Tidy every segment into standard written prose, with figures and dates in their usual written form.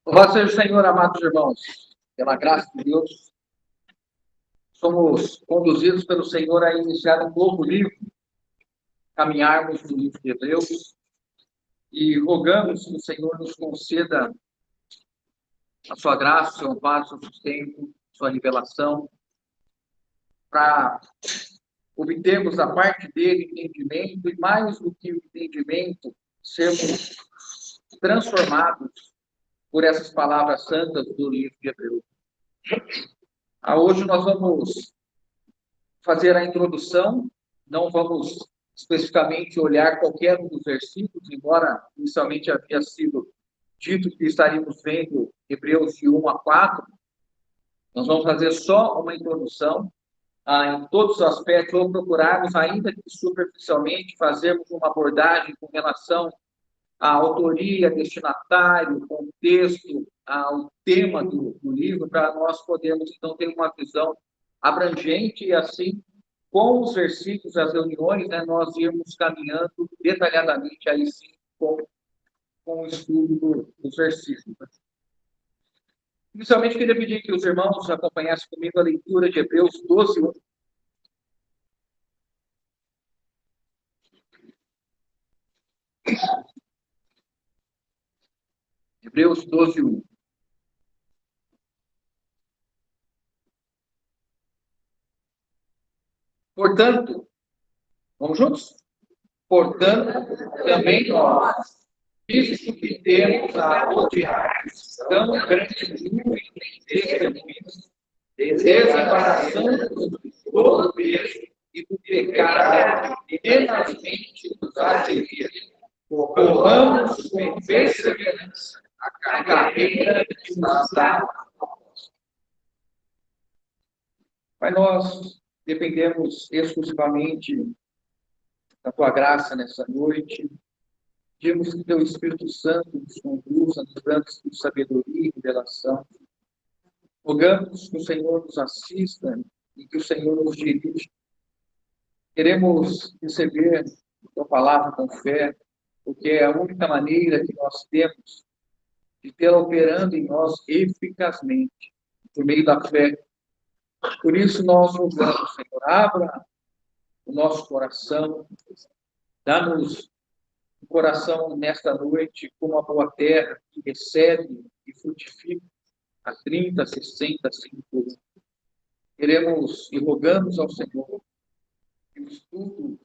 Louvado seja o Senhor, amados irmãos, pela graça de Deus, somos conduzidos pelo Senhor a iniciar um novo livro, caminharmos no livro de Hebreus, e rogamos que o Senhor nos conceda a sua graça, o seu amparo, o seu sustento, sua revelação, para obtermos da parte dele entendimento, e mais do que o entendimento, sermos transformados por essas palavras santas do livro de Hebreus. Hoje nós vamos fazer a introdução, não vamos especificamente olhar qualquer um dos versículos, embora inicialmente havia sido dito que estaríamos vendo Hebreus de 1 a 4, nós vamos fazer só uma introdução em todos os aspectos, ou procurarmos, ainda que superficialmente, fazermos uma abordagem com relação à autoria, destinatário, contexto, ao tema do livro, para nós podermos, então, ter uma visão abrangente e, assim, com os versículos, as reuniões, nós irmos caminhando detalhadamente, aí sim, com o estudo dos versículos. Inicialmente, queria pedir que os irmãos acompanhassem comigo a leitura de Hebreus 12, 1. Hebreus 12, 1. Portanto, vamos juntos? Portanto, também nós, visto que temos a rodear tão grande número de testemunhas, desembaraçando de todo o peso e do pecado que tenazmente nos assedia, corramos com perseverança a carreira que nos dá. Mas nós dependemos exclusivamente da tua graça nessa noite. Pedimos que teu Espírito Santo nos conduza, nos dando de sabedoria e revelação. Rogamos que o Senhor nos assista e que o Senhor nos dirija. Queremos receber a tua palavra com fé, porque é a única maneira que nós temos de tê-la operando em nós eficazmente, por meio da fé. Por isso nós rogamos, Senhor, abra o nosso coração, dá-nos um coração nesta noite como uma boa terra que recebe e frutifica a 30, 60, 50. Queremos e rogamos ao Senhor que o estudo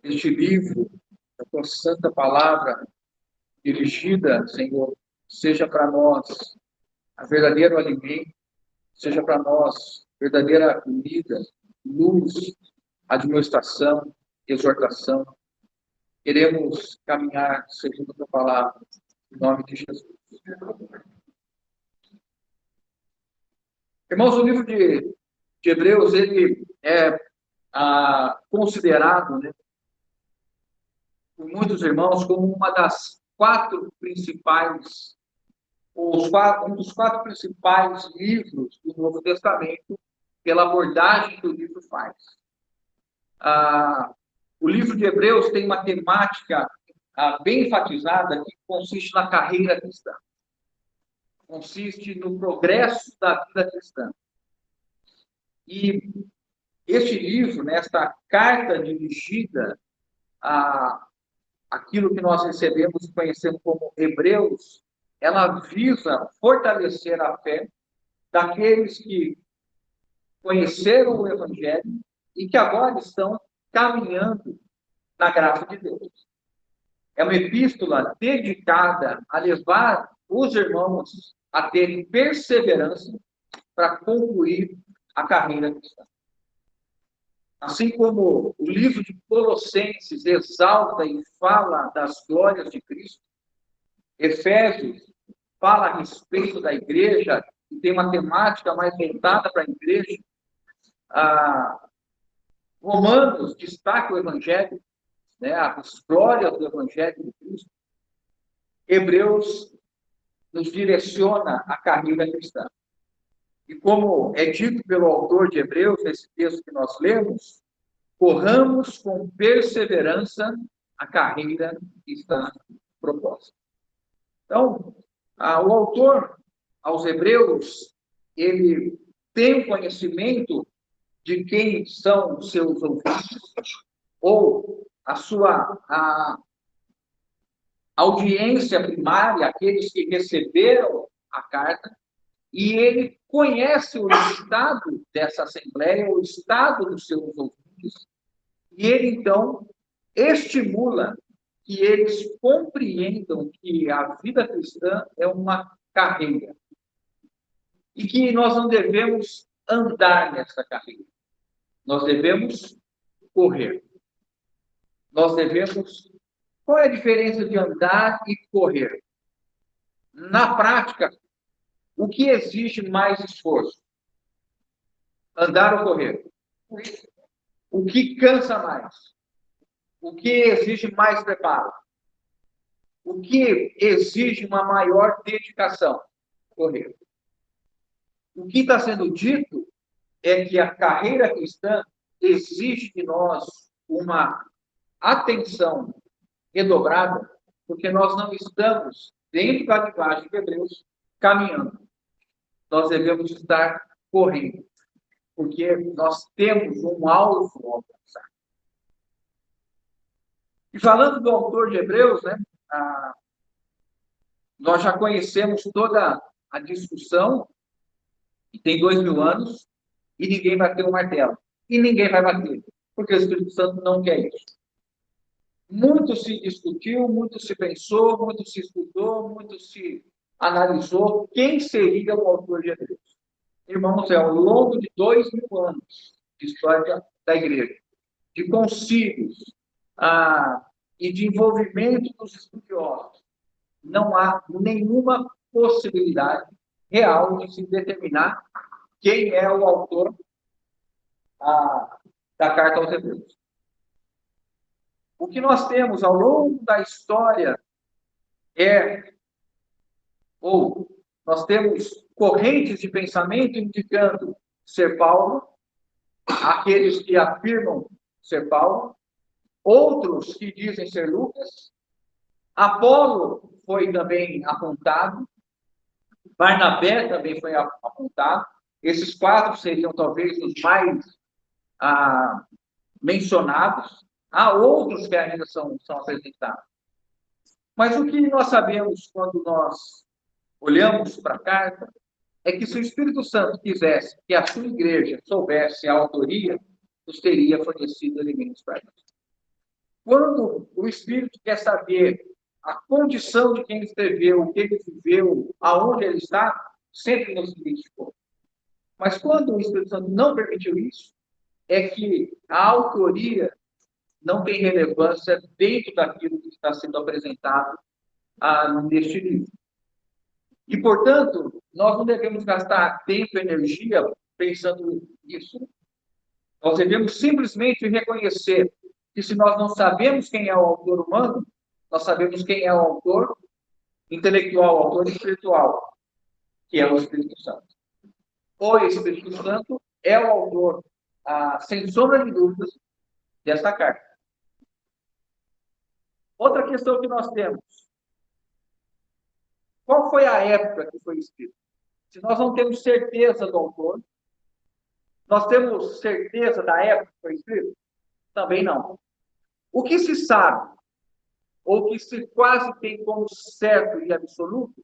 deste livro, da tua santa palavra dirigida, Senhor, seja para nós a verdadeiro alimento, seja para nós verdadeira comida, luz, administração, exortação. Queremos caminhar segundo a tua palavra, em nome de Jesus. Irmãos, o livro de Hebreus, ele é considerado, por muitos irmãos, como uma das quatro principais, um dos quatro principais livros do Novo Testamento, pela abordagem que o livro faz. O livro de Hebreus tem uma temática bem enfatizada que consiste na carreira cristã. Consiste no progresso da vida cristã. E este livro, esta carta dirigida àquilo que nós recebemos e conhecemos como Hebreus, ela visa fortalecer a fé daqueles que conheceram o Evangelho e que agora estão caminhando na graça de Deus. É uma epístola dedicada a levar os irmãos a terem perseverança para concluir a carreira cristã. Assim como o livro de Colossenses exalta e fala das glórias de Cristo, Efésios fala a respeito da igreja e tem uma temática mais voltada para a igreja, Romanos destaca o Evangelho, as glórias do Evangelho de Cristo. Hebreus nos direciona à carreira cristã. E como é dito pelo autor de Hebreus, nesse texto que nós lemos, corramos com perseverança a carreira que está proposta. Então, o autor aos Hebreus, ele tem um conhecimento de quem são os seus ouvintes, ou a audiência primária, aqueles que receberam a carta, e ele conhece o estado dessa assembleia, o estado dos seus ouvintes, e ele, então, estimula que eles compreendam que a vida cristã é uma carreira e que nós não devemos andar nessa carreira. Nós devemos correr. Nós devemos... Qual é a diferença de andar e correr? Na prática, o que exige mais esforço? Andar ou correr? O que cansa mais? O que exige mais preparo? O que exige uma maior dedicação? Correr. O que está sendo dito é que a carreira cristã exige de nós uma atenção redobrada, porque nós não estamos, dentro da linguagem de Hebreus, caminhando. Nós devemos estar correndo, porque nós temos um alvo a alcançar. E falando do autor de Hebreus, né, nós já conhecemos toda a discussão, que tem 2000 anos, e ninguém bateu o martelo. E ninguém vai bater, porque o Espírito Santo não quer isso. Muito se discutiu, muito se pensou, muito se estudou, muito se analisou quem seria o autor de Hebreus. Irmãos, ao longo de 2000 anos de história da igreja, de concílios e de envolvimento dos estudiosos, não há nenhuma possibilidade real de se determinar quem é o autor da carta aos Hebreus. O que nós temos ao longo da história nós temos correntes de pensamento indicando ser Paulo, aqueles que afirmam ser Paulo, outros que dizem ser Lucas, Apolo foi também apontado, Barnabé também foi apontado, esses 4 seriam talvez os mais mencionados, há outros que ainda são apresentados. Mas o que nós sabemos quando nós olhamos para a carta é que se o Espírito Santo quisesse que a sua igreja soubesse a autoria, nos teria fornecido elementos para isso. Quando o Espírito quer saber a condição de quem escreveu, o que ele viveu, aonde ele está, sempre nos identificou. Mas quando o Espírito Santo não permitiu isso, é que a autoria não tem relevância dentro daquilo que está sendo apresentado neste livro. E, portanto, nós não devemos gastar tempo e energia pensando nisso. Nós devemos simplesmente reconhecer que se nós não sabemos quem é o autor humano, nós sabemos quem é o autor intelectual, o autor espiritual, que é o Espírito Santo. O Espírito Santo é o autor, sem sombra de dúvidas, desta carta. Outra questão que nós temos. Qual foi a época que foi escrito? Se nós não temos certeza do autor, nós temos certeza da época que foi escrito? Também não. O que se sabe, ou que se quase tem como certo e absoluto,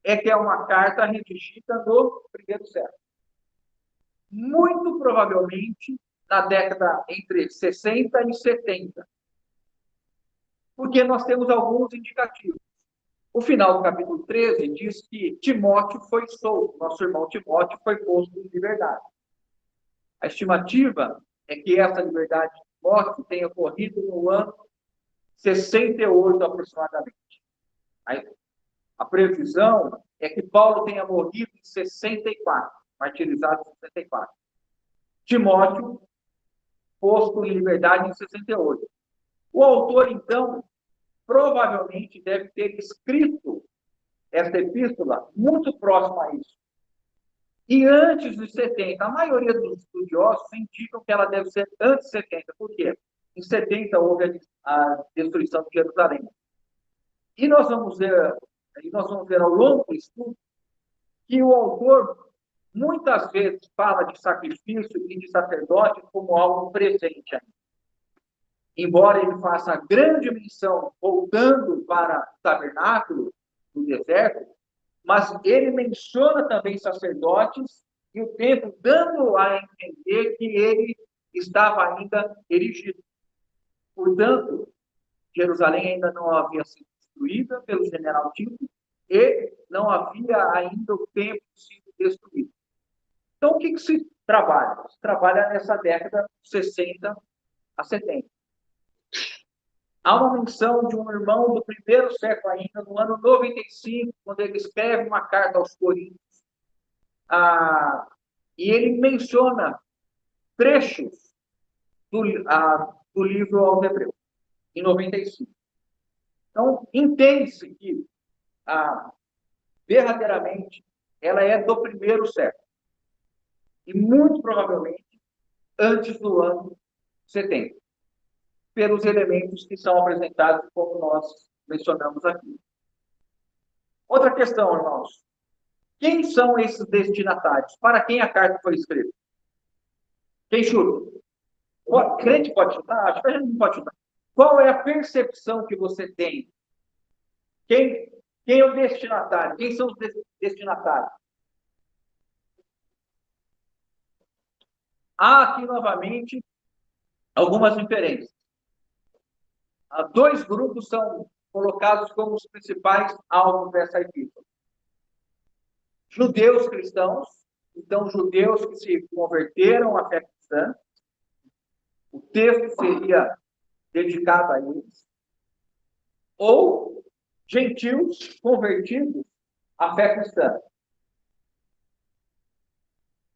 é que é uma carta redigida no primeiro século. Muito provavelmente na década entre 60 e 70. Porque nós temos alguns indicativos. O final do capítulo 13 diz que Timóteo foi solto, nosso irmão Timóteo foi posto em liberdade. A estimativa é que essa liberdade de Timóteo tenha ocorrido no ano 68 aproximadamente. A previsão é que Paulo tenha morrido em 64, martirizado em 64. Timóteo, posto em liberdade em 68. O autor, então, provavelmente deve ter escrito essa epístola muito próxima a isso. E antes dos 70, a maioria dos estudiosos indicam que ela deve ser antes de 70. Por quê? Em 70 houve a destruição de Jerusalém. E nós vamos ver ao longo do estudo que o autor muitas vezes fala de sacrifício e de sacerdote como algo presente ainda. Embora ele faça a grande menção voltando para o tabernáculo do deserto, mas ele menciona também sacerdotes e o templo, dando a entender que ele estava ainda erigido. Portanto, Jerusalém ainda não havia sido destruída pelo general Tito e não havia ainda o templo sido destruído. Então, o que se trabalha? Se trabalha nessa década de 60 a 70. Há uma menção de um irmão do primeiro século ainda, no ano 95, quando ele escreve uma carta aos Coríntios. E ele menciona trechos do livro aos Hebreus, em 95. Então, entende-se que, verdadeiramente, ela é do primeiro século. E, muito provavelmente, antes do ano 70. Pelos elementos que são apresentados, como nós mencionamos aqui. Outra questão, irmãos. Quem são esses destinatários? Para quem a carta foi escrita? Quem chuta? O crente pode chutar? Acho que a gente não pode chutar. Qual é a percepção que você tem? Quem é o destinatário? Quem são os destinatários? Há aqui, novamente, algumas diferenças. Dois grupos são colocados como os principais alvos dessa epístola. Judeus cristãos, então judeus que se converteram à fé cristã. O texto seria dedicado a eles. Ou gentios convertidos à fé cristã.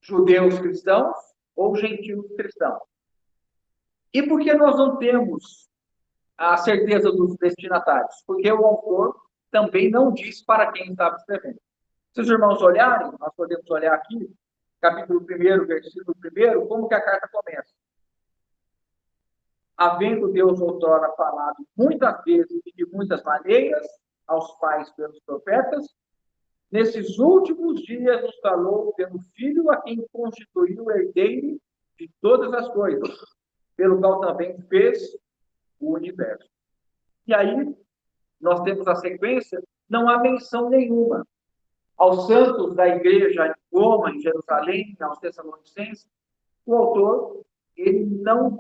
Judeus cristãos ou gentios cristãos. E por que nós não temos a certeza dos destinatários? Porque o autor também não diz para quem estava escrevendo. Se os irmãos olharem, nós podemos olhar aqui, capítulo 1, versículo 1, como que a carta começa. Havendo Deus outrora falado muitas vezes e de muitas maneiras aos pais pelos profetas, nesses últimos dias nos falou pelo Filho a quem constituiu o herdeiro de todas as coisas, pelo qual também fez o universo. E aí, nós temos a sequência, não há menção nenhuma aos santos da igreja em Roma, em Jerusalém, aos Tessalonicenses. O autor, ele não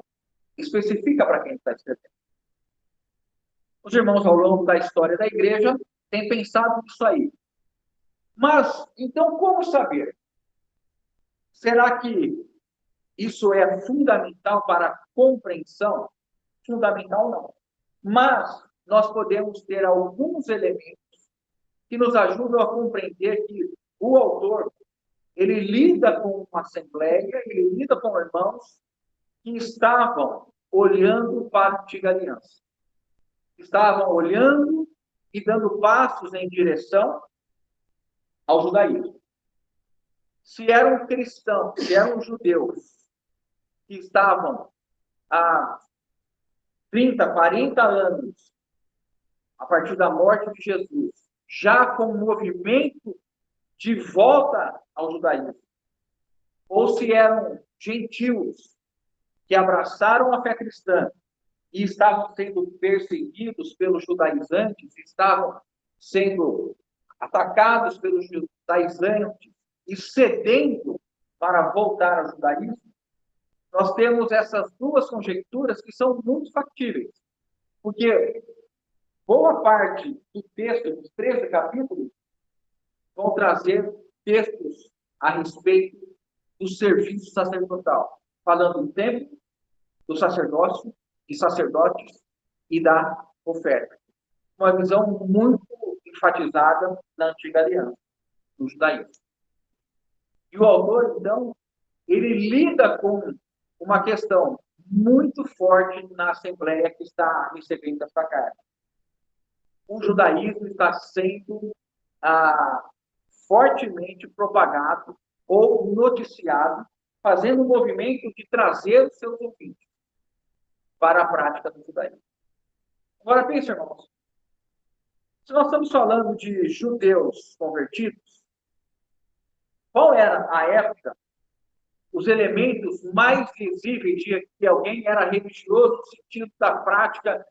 especifica para quem está escrevendo. Os irmãos, ao longo da história da igreja, têm pensado nisso aí. Mas, então, como saber? Será que isso é fundamental para a compreensão? Fundamental não. Mas nós podemos ter alguns elementos que nos ajudam a compreender que o autor, ele lida com uma assembleia, ele lida com irmãos que estavam olhando para a antiga aliança. Estavam olhando e dando passos em direção ao judaísmo. Se eram cristãos, se eram judeus que estavam há 30, 40 anos, a partir da morte de Jesus, já com um movimento de volta ao judaísmo, ou se eram gentios que abraçaram a fé cristã e estavam sendo perseguidos pelos judaizantes, estavam sendo atacados pelos judaizantes e cedendo para voltar ao judaísmo, nós temos essas duas conjecturas que são muito factíveis. Porque boa parte do texto, dos 13 capítulos, vão trazer textos a respeito do serviço sacerdotal, falando do templo, do sacerdócio, de sacerdotes e da oferta. Uma visão muito enfatizada na antiga aliança, no judaísmo. E o autor, então, ele lida com uma questão muito forte na Assembleia que está recebendo essa carta. O judaísmo está sendo fortemente propagado ou noticiado, fazendo um movimento de trazer os seus ouvintes para a prática do judaísmo. Agora, pense, irmãos, se nós estamos falando de judeus convertidos, Qual era, à época, os elementos mais visíveis de que alguém era religioso no sentido da prática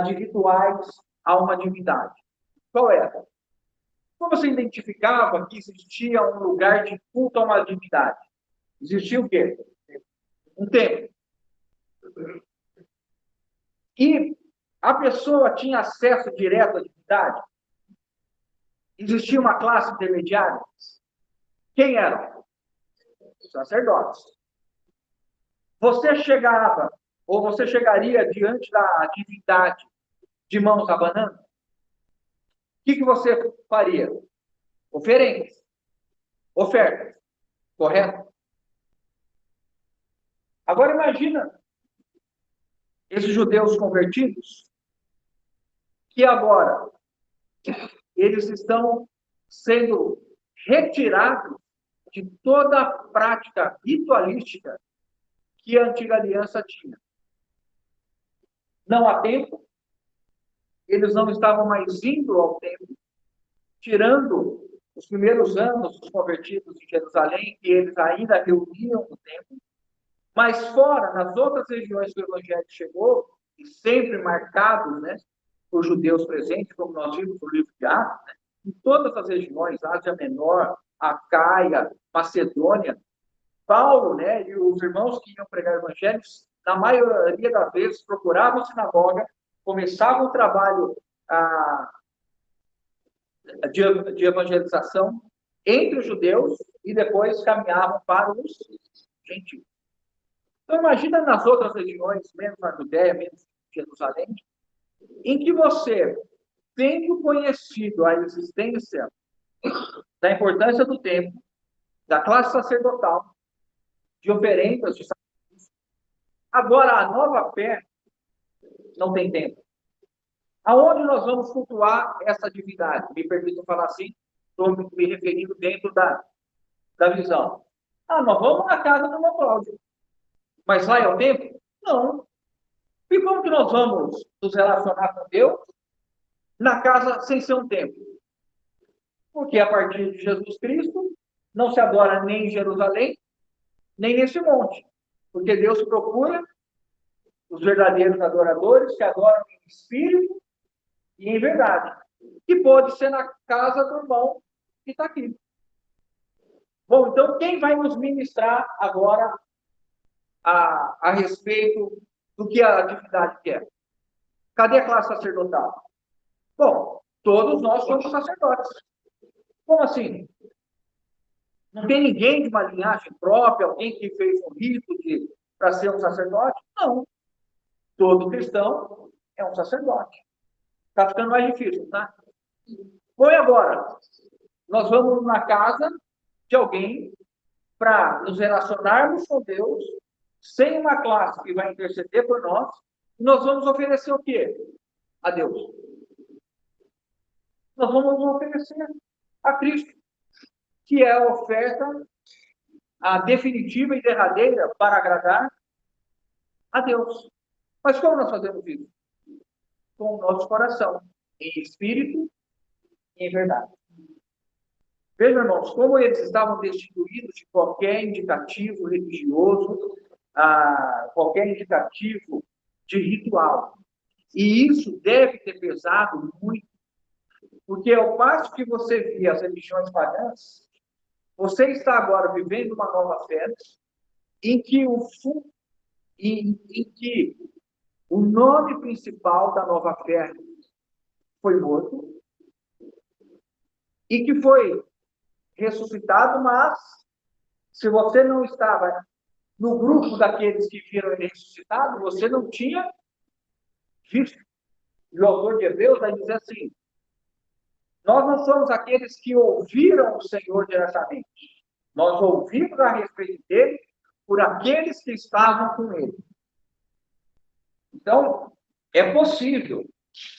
de rituais a uma divindade? Qual era? Como você identificava que existia um lugar de culto a uma divindade? Existia o quê? Um templo. E a pessoa tinha acesso direto à divindade? Existia uma classe intermediária? Quem eram? Os sacerdotes. Você chegava, ou você chegaria diante da divindade de mãos abanando? O que você faria? Oferendas. Ofertas. Correto? Agora imagina esses judeus convertidos, que agora eles estão sendo retirados de toda a prática ritualística que a antiga aliança tinha. Não há templo, eles não estavam mais indo ao templo, tirando os primeiros anos dos convertidos de Jerusalém, que eles ainda reuniam no templo, mas fora, nas outras regiões que o evangelho chegou, e sempre marcados, né, por judeus presentes, como nós vimos no livro de Atos, né, em todas as regiões, Ásia Menor, Acaia, Macedônia, Paulo, né, e os irmãos que iam pregar o evangelho, na maioria das vezes, procuravam a sinagoga, começavam o trabalho de evangelização entre os judeus e depois caminhavam para os gentios. Então, imagina nas outras regiões, menos na Judéia, menos em Jerusalém, em que você, tendo conhecido a existência da importância do templo, da classe sacerdotal, de oferendas, de sacrifício, agora a nova fé não tem tempo. Aonde nós vamos cultuar essa divindade? Me permitam falar assim, estou me referindo dentro da visão. Nós vamos na casa do irmão Cláudio. Mas lá é o templo? Não. E como que nós vamos nos relacionar com Deus na casa sem ser um templo? Porque a partir de Jesus Cristo, não se adora nem em Jerusalém, nem nesse monte. Porque Deus procura os verdadeiros adoradores que adoram em espírito e em verdade. Que pode ser na casa do irmão que está aqui. Bom, então quem vai nos ministrar agora a respeito do que a divindade quer? Cadê a classe sacerdotal? Bom, todos nós somos sacerdotes. Como assim? Não tem ninguém de uma linhagem própria, alguém que fez um rito para ser um sacerdote? Não. Todo cristão é um sacerdote. Está ficando mais difícil, tá? Bom, e agora? Nós vamos na casa de alguém para nos relacionarmos com Deus, sem uma classe que vai interceder por nós, e nós vamos oferecer o quê? A Deus. Nós vamos oferecer a Cristo, que é a oferta definitiva e derradeira para agradar a Deus. Mas como nós fazemos isso? Com o nosso coração, em espírito e em verdade. Vejam, irmãos, como eles estavam destituídos de qualquer indicativo religioso, qualquer indicativo de ritual. E isso deve ter pesado muito, porque ao passo que você via as religiões pagãs, você está agora vivendo uma nova fé, em que o nome principal da nova fé foi morto, e que foi ressuscitado, mas se você não estava no grupo daqueles que viram ele ressuscitado, você não tinha visto. E o autor de Hebreus vai dizer assim: nós não somos aqueles que ouviram o Senhor diretamente. Nós ouvimos a respeito dele por aqueles que estavam com ele. Então, é possível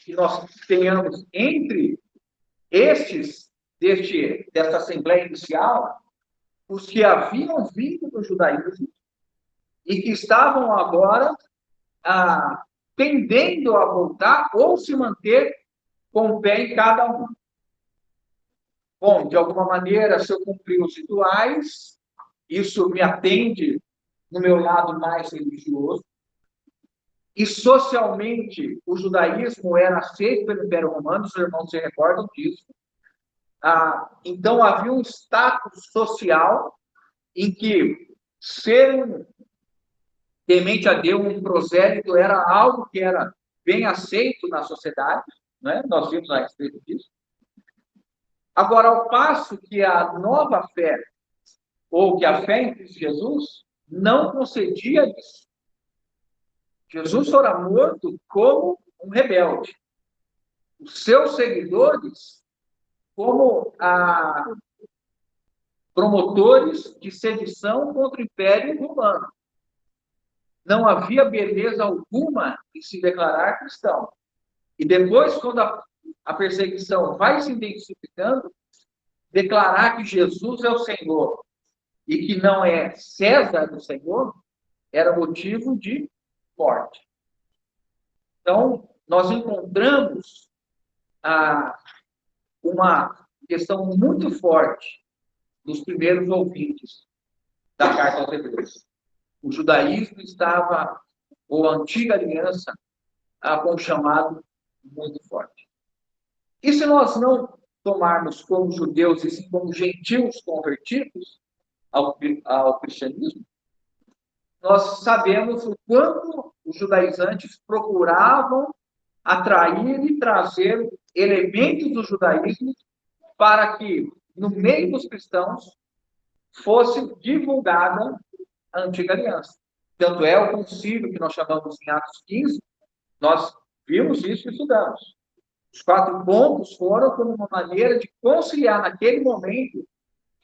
que nós tenhamos entre desta Assembleia Inicial, os que haviam vindo do judaísmo e que estavam agora tendendo a voltar ou se manter com o pé em cada um. Bom, de alguma maneira, se eu cumprir os rituais, isso me atende no meu lado mais religioso. E socialmente, o judaísmo era aceito pelo Império Romano, os irmãos se recordam disso. Então, havia um status social em que ser um temente a Deus, um prosélito, era algo que era bem aceito na sociedade, né? Nós vimos a respeito disso. Agora, ao passo que a nova fé, ou que a fé em Cristo Jesus, não concedia isso. Jesus fora morto como um rebelde. Os seus seguidores, como promotores de sedição contra o Império Romano. Não havia beleza alguma em se declarar cristão. E depois, quando a perseguição vai se intensificando, declarar que Jesus é o Senhor e que não é César o Senhor, era motivo de morte. Então, nós encontramos uma questão muito forte dos primeiros ouvintes da Carta aos Hebreus. O judaísmo estava, ou a antiga aliança, com um chamado muito forte. E se nós não tomarmos como judeus e sim como gentios convertidos ao cristianismo, nós sabemos o quanto os judaizantes procuravam atrair e trazer elementos do judaísmo para que, no meio dos cristãos, fosse divulgada a antiga aliança. Tanto é o concílio que nós chamamos em Atos 15, nós vimos isso e estudamos. Os 4 pontos foram como uma maneira de conciliar naquele momento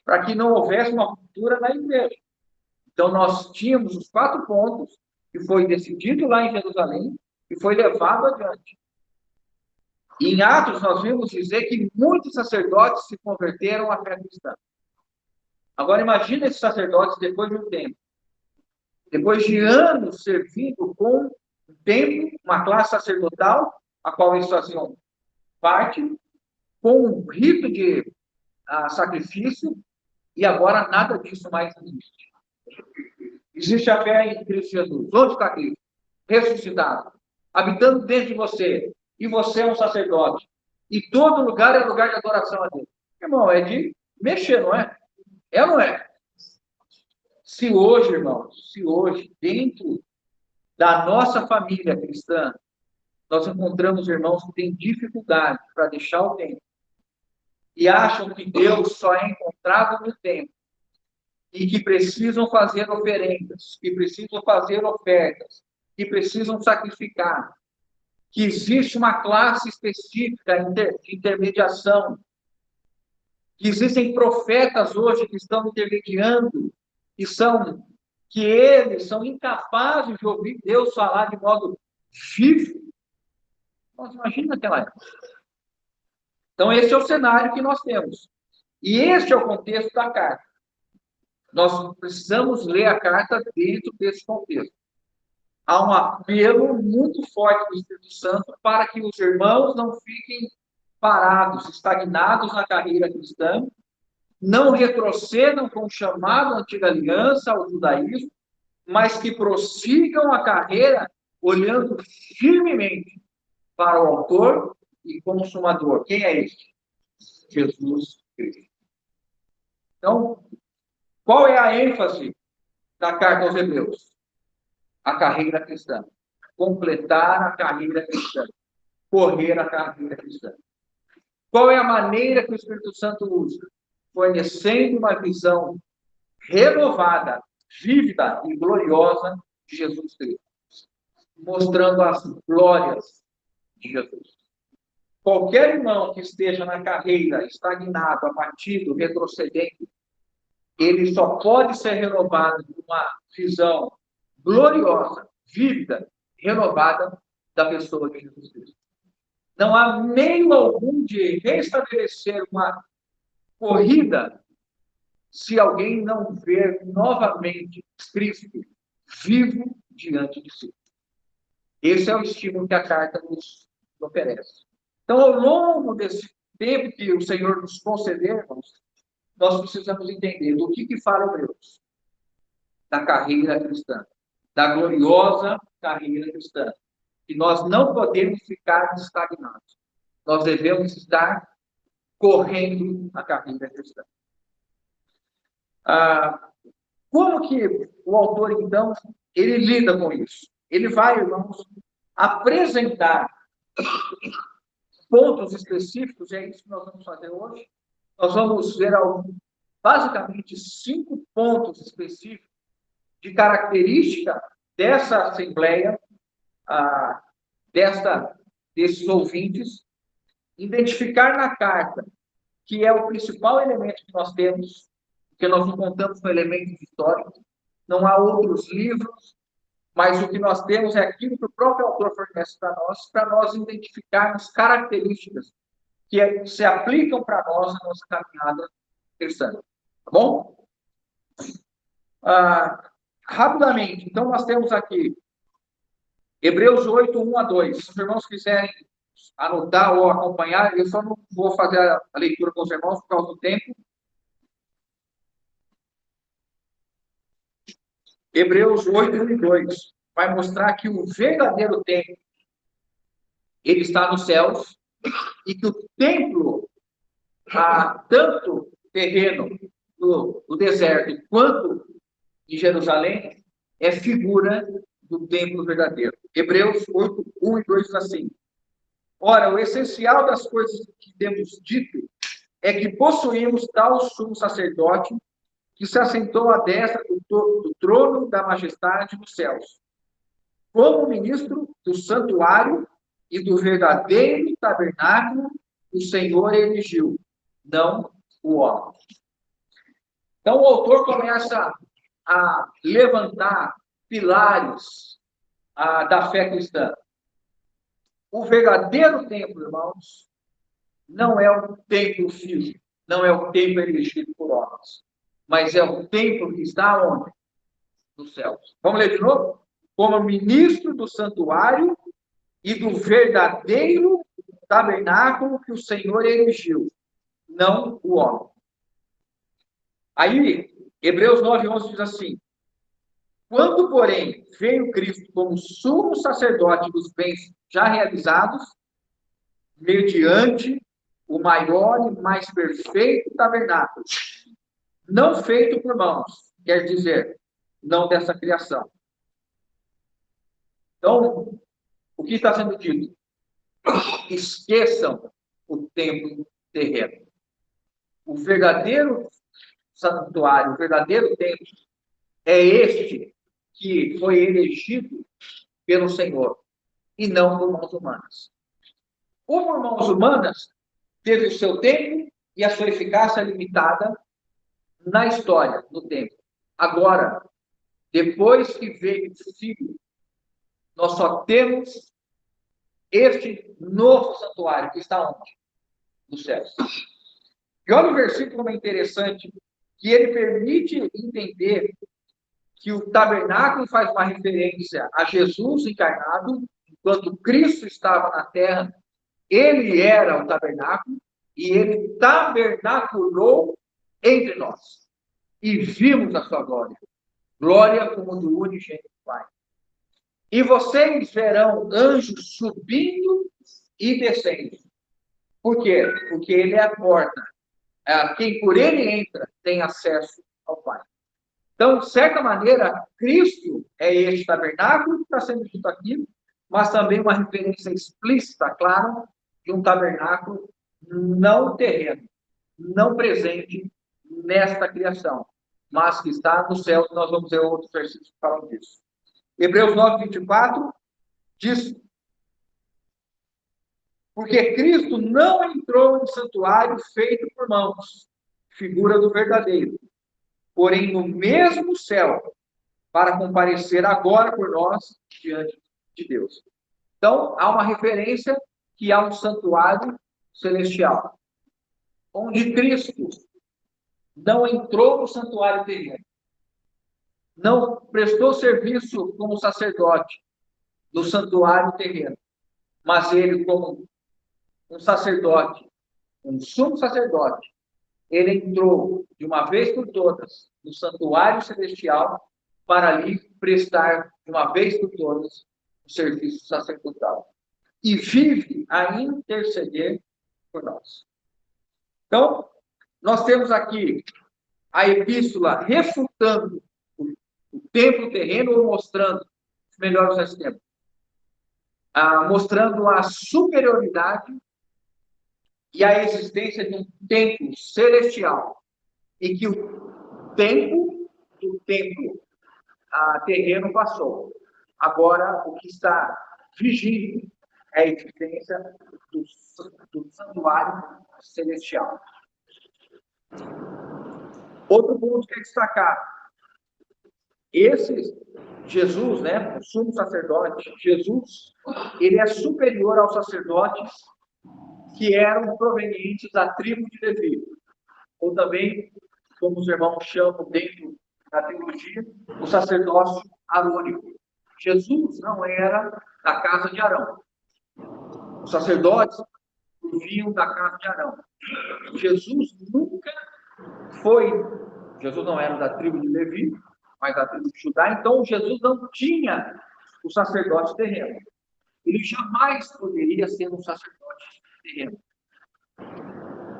para que não houvesse uma ruptura na igreja. Então, nós tínhamos os 4 pontos que foi decidido lá em Jerusalém e foi levado adiante. E em Atos, nós vimos dizer que muitos sacerdotes se converteram à fé cristã. Agora, imagina esses sacerdotes depois de um tempo. Depois de anos servindo com um templo, uma classe sacerdotal, a qual eles faziam parte, com um rito de sacrifício, e agora nada disso mais existe. Existe a fé em Cristo Jesus. Onde está Cristo? Ressuscitado, habitando dentro de você, e você é um sacerdote. E todo lugar é lugar de adoração a Deus. Irmão, é de mexer, não é? É ou não é? Se hoje, irmãos, dentro da nossa família cristã, nós encontramos irmãos que têm dificuldade para deixar o templo e acham que Deus só é encontrado no templo e que precisam fazer oferendas, que precisam fazer ofertas, que precisam sacrificar, que existe uma classe específica de intermediação, que existem profetas hoje que estão intermediando, que eles são incapazes de ouvir Deus falar de modo vivo. Nós imagina aquela época. Então, esse é o cenário que nós temos. E este é o contexto da carta. Nós precisamos ler a carta dentro desse contexto. Há um apelo muito forte do Espírito Santo para que os irmãos não fiquem parados, estagnados na carreira cristã, não retrocedam com o chamado à antiga aliança, ao judaísmo, mas que prossigam a carreira olhando firmemente para o autor e consumador. Quem é este? Jesus Cristo. Então, qual é a ênfase da carta aos Hebreus? A carreira cristã. Completar a carreira cristã. Correr a carreira cristã. Qual é a maneira que o Espírito Santo usa? Fornecendo uma visão renovada, vívida e gloriosa de Jesus Cristo. Mostrando as glórias de Jesus. Qualquer irmão que esteja na carreira estagnado, abatido, retrocedendo, ele só pode ser renovado por uma visão gloriosa, vívida, renovada da pessoa de Jesus Cristo. Não há meio algum de restabelecer uma corrida se alguém não ver novamente Cristo vivo diante de si. Esse é o estímulo que a carta nos oferece. Então, ao longo tempo que o Senhor nos conceder, irmãos, nós precisamos entender do que fala Hebreus, da carreira cristã, da gloriosa carreira cristã. E nós não podemos ficar estagnados. Nós devemos estar correndo a carreira cristã. Como que o autor, então, ele lida com isso? Ele vai, irmãos, apresentar pontos específicos, e é isso que nós vamos fazer hoje. Nós vamos ver basicamente 5 pontos específicos de característica dessa assembleia, desses ouvintes, identificar na carta que é o principal elemento que nós temos, porque nós não contamos com elementos históricos, não há outros livros, mas o que nós temos é aquilo que o próprio autor fornece para nós identificarmos características que se aplicam para nós na nossa caminhada cristã. Tá bom? Rapidamente, então nós temos aqui Hebreus 8, 1 a 2. Se os irmãos quiserem anotar ou acompanhar, eu só não vou fazer a leitura com os irmãos por causa do tempo. Hebreus 8, 1 e 2 vai mostrar que o verdadeiro templo ele está nos céus e que o templo, tanto terreno do deserto quanto em Jerusalém, é figura do templo verdadeiro. Hebreus 8, 1 e 2 diz assim: ora, o essencial das coisas que temos dito é que possuímos tal sumo sacerdote que se assentou à destra do trono da majestade dos céus, como ministro do santuário e do verdadeiro tabernáculo que o Senhor erigiu, não o homem. Então, o autor começa a levantar pilares da fé cristã. O verdadeiro templo, irmãos, não é o templo físico, não é o templo erigido por homens, mas é o templo que está onde? Nos céus. Vamos ler de novo? Como ministro do santuário e do verdadeiro tabernáculo que o Senhor erigiu, não o homem. Aí, Hebreus 9, 11 diz assim: quando, porém, veio Cristo como sumo sacerdote dos bens já realizados, mediante o maior e mais perfeito tabernáculo, não feito por mãos, quer dizer, não dessa criação. Então, o que está sendo dito? Esqueçam o templo terreno. O verdadeiro santuário, o verdadeiro templo, é este que foi erigido pelo Senhor, e não por mãos humanas. O por mãos humanas teve o seu tempo e a sua eficácia limitada na história, no tempo. Agora, depois que veio o Filho, nós só temos este novo santuário que está onde? Nos céus. E olha o versículo como é interessante, que ele permite entender que o tabernáculo faz uma referência a Jesus encarnado, enquanto Cristo estava na terra, ele era o tabernáculo, e ele tabernaculou entre nós. E vimos a sua glória. Glória como do unigênito Pai. E vocês verão anjos subindo e descendo. Por quê? Porque ele é a porta. Quem por ele entra tem acesso ao Pai. Então, de certa maneira, Cristo é este tabernáculo que está sendo dito aqui, mas também uma referência explícita, clara, de um tabernáculo não terreno, não presente nesta criação, mas que está no céu. Nós vamos ver outros versículos que falam disso. Hebreus 9, 24 diz: porque Cristo não entrou em santuário feito por mãos, figura do verdadeiro, porém no mesmo céu, para comparecer agora por nós diante de Deus. Então, há uma referência que há um santuário celestial, onde Cristo não entrou no santuário terreno, não prestou serviço como sacerdote no santuário terreno, mas ele, como um sacerdote um sumo sacerdote, ele entrou de uma vez por todas no santuário celestial para ali prestar de uma vez por todas o serviço sacerdotal. E vive a interceder por nós. Então, nós temos aqui a epístola refutando o templo terreno ou mostrando, melhor os exemplos, mostrando a superioridade e a existência de um templo celestial e que o tempo do templo terreno passou. Agora, o que está vigindo é a existência do santuário celestial. Outro ponto que é destacar. Jesus, né, o sumo sacerdote, Jesus, ele é superior aos sacerdotes que eram provenientes da tribo de Levi, ou também, como os irmãos chamam dentro da teologia, o sacerdócio arônico. Jesus não era da casa de Arão. Os sacerdotes vinham da casa de Arão. Jesus nunca foi. Jesus não era da tribo de Levi, mas da tribo de Judá. Então, Jesus não tinha o sacerdote terreno. Ele jamais poderia ser um sacerdote terreno.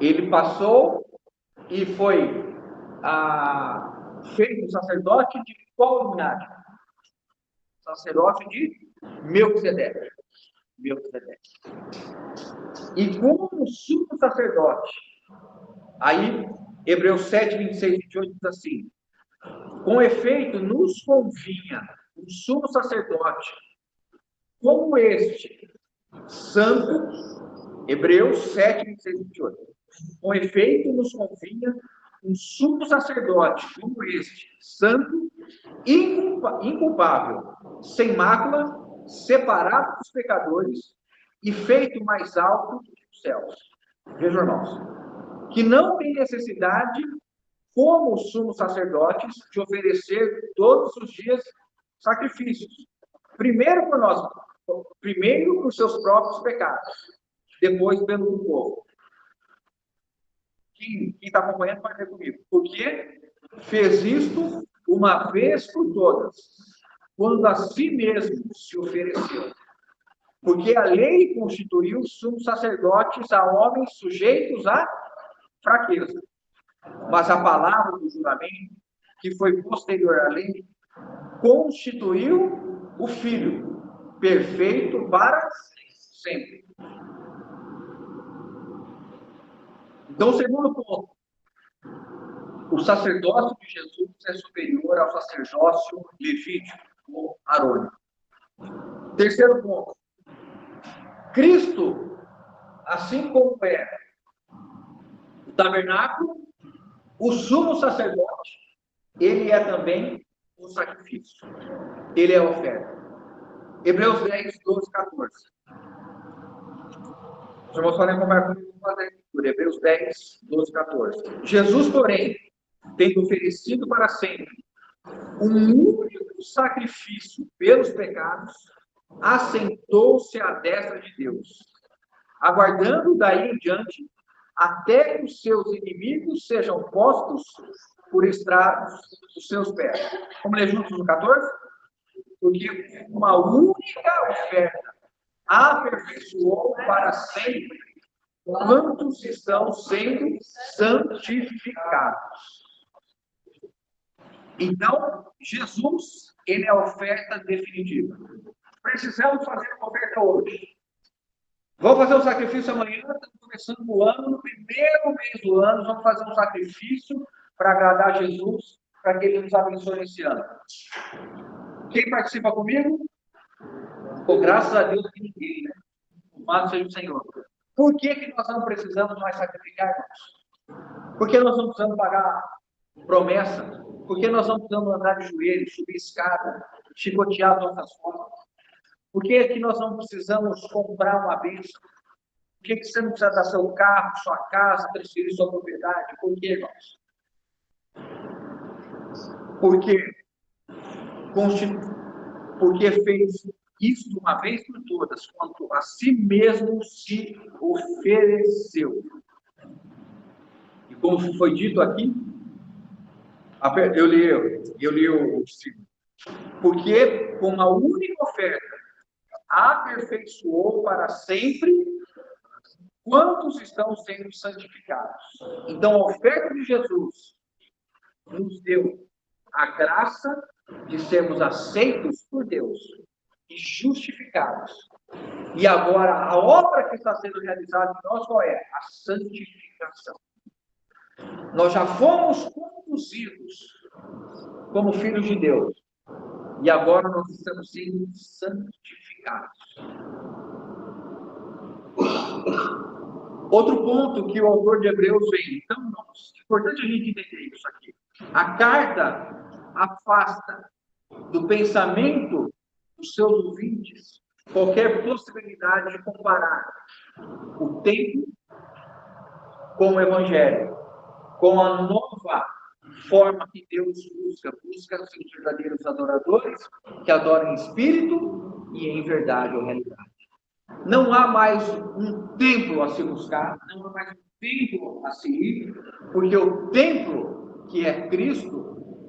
Ele passou e foi feito sacerdote de qual linhagem? Sacerdote de Melquisedeque. E como sumo sacerdote, aí Hebreus 7, 26 e 28 diz assim: com efeito, nos convinha um sumo sacerdote como este, santo, Hebreus 7, 26 e 28. Com efeito, nos convinha um sumo sacerdote como este, santo, inculpável, sem mácula, separado dos pecadores e feito mais alto que os céus. Vejam, irmãos, que não tem necessidade, como os sumos sacerdotes, de oferecer todos os dias sacrifícios. Primeiro por seus próprios pecados, depois pelo do povo. Quem está acompanhando pode ver comigo. Porque fez isto uma vez por todas, quando a si mesmo se ofereceu. Porque a lei constituiu sumos sacerdotes a homens sujeitos à fraqueza. Mas a palavra do juramento, que foi posterior à lei, constituiu o Filho, perfeito para sempre. Então, segundo ponto, o sacerdócio de Jesus é superior ao sacerdócio levítico ou arônico. Terceiro ponto, Cristo, assim como é o tabernáculo, o sumo sacerdote, ele é também o sacrifício. Ele é a oferta. Hebreus 10, 12, 14. Os irmãos podem acompanhar comigo fazer a leitura. Hebreus 10, 12, 14. Jesus, porém, tendo oferecido para sempre um único sacrifício pelos pecados, assentou-se à destra de Deus, aguardando daí em diante até que os seus inimigos sejam postos por estrados dos seus pés. Vamos ler juntos no 14? Porque uma única oferta aperfeiçoou para sempre quantos estão sendo santificados. Então, Jesus, ele é a oferta definitiva. Precisamos fazer uma oferta hoje. Vamos fazer um sacrifício amanhã, estamos começando o ano, no primeiro mês do ano, vamos fazer um sacrifício para agradar a Jesus, para que Ele nos abençoe esse ano. Quem participa comigo? Com graças a Deus que ninguém, né? Louvado seja o Senhor. Por que nós não precisamos mais sacrificar, irmãos? Por que nós não precisamos pagar promessa? Por que nós não precisamos andar de joelhos, subir escada, chicotear as nossas costas? Por que nós não precisamos comprar uma bênção? Por que você não precisa dar seu carro, sua casa, transferir sua propriedade? Por que, irmãos? Porque fez isso de uma vez por todas, quanto a si mesmo se ofereceu. como foi dito aqui, eu li o versículo. Porque com a única oferta aperfeiçoou para sempre quantos estão sendo santificados. Então, a oferta de Jesus nos deu a graça de sermos aceitos por Deus e justificados. E agora, a obra que está sendo realizada em nós, qual é? A santificação. Nós já fomos conduzidos como filhos de Deus. E agora nós estamos sendo santificados. Outro ponto que o autor de Hebreus vem. Então, é importante a gente entender isso aqui. A carta afasta do pensamento dos seus ouvintes qualquer possibilidade de comparar o tempo com o evangelho, com a nova forma que Deus busca seus verdadeiros adoradores, que adoram em espírito e em verdade ou realidade. Não há mais um templo a se buscar, não há mais um templo a se ir, porque o templo, que é Cristo,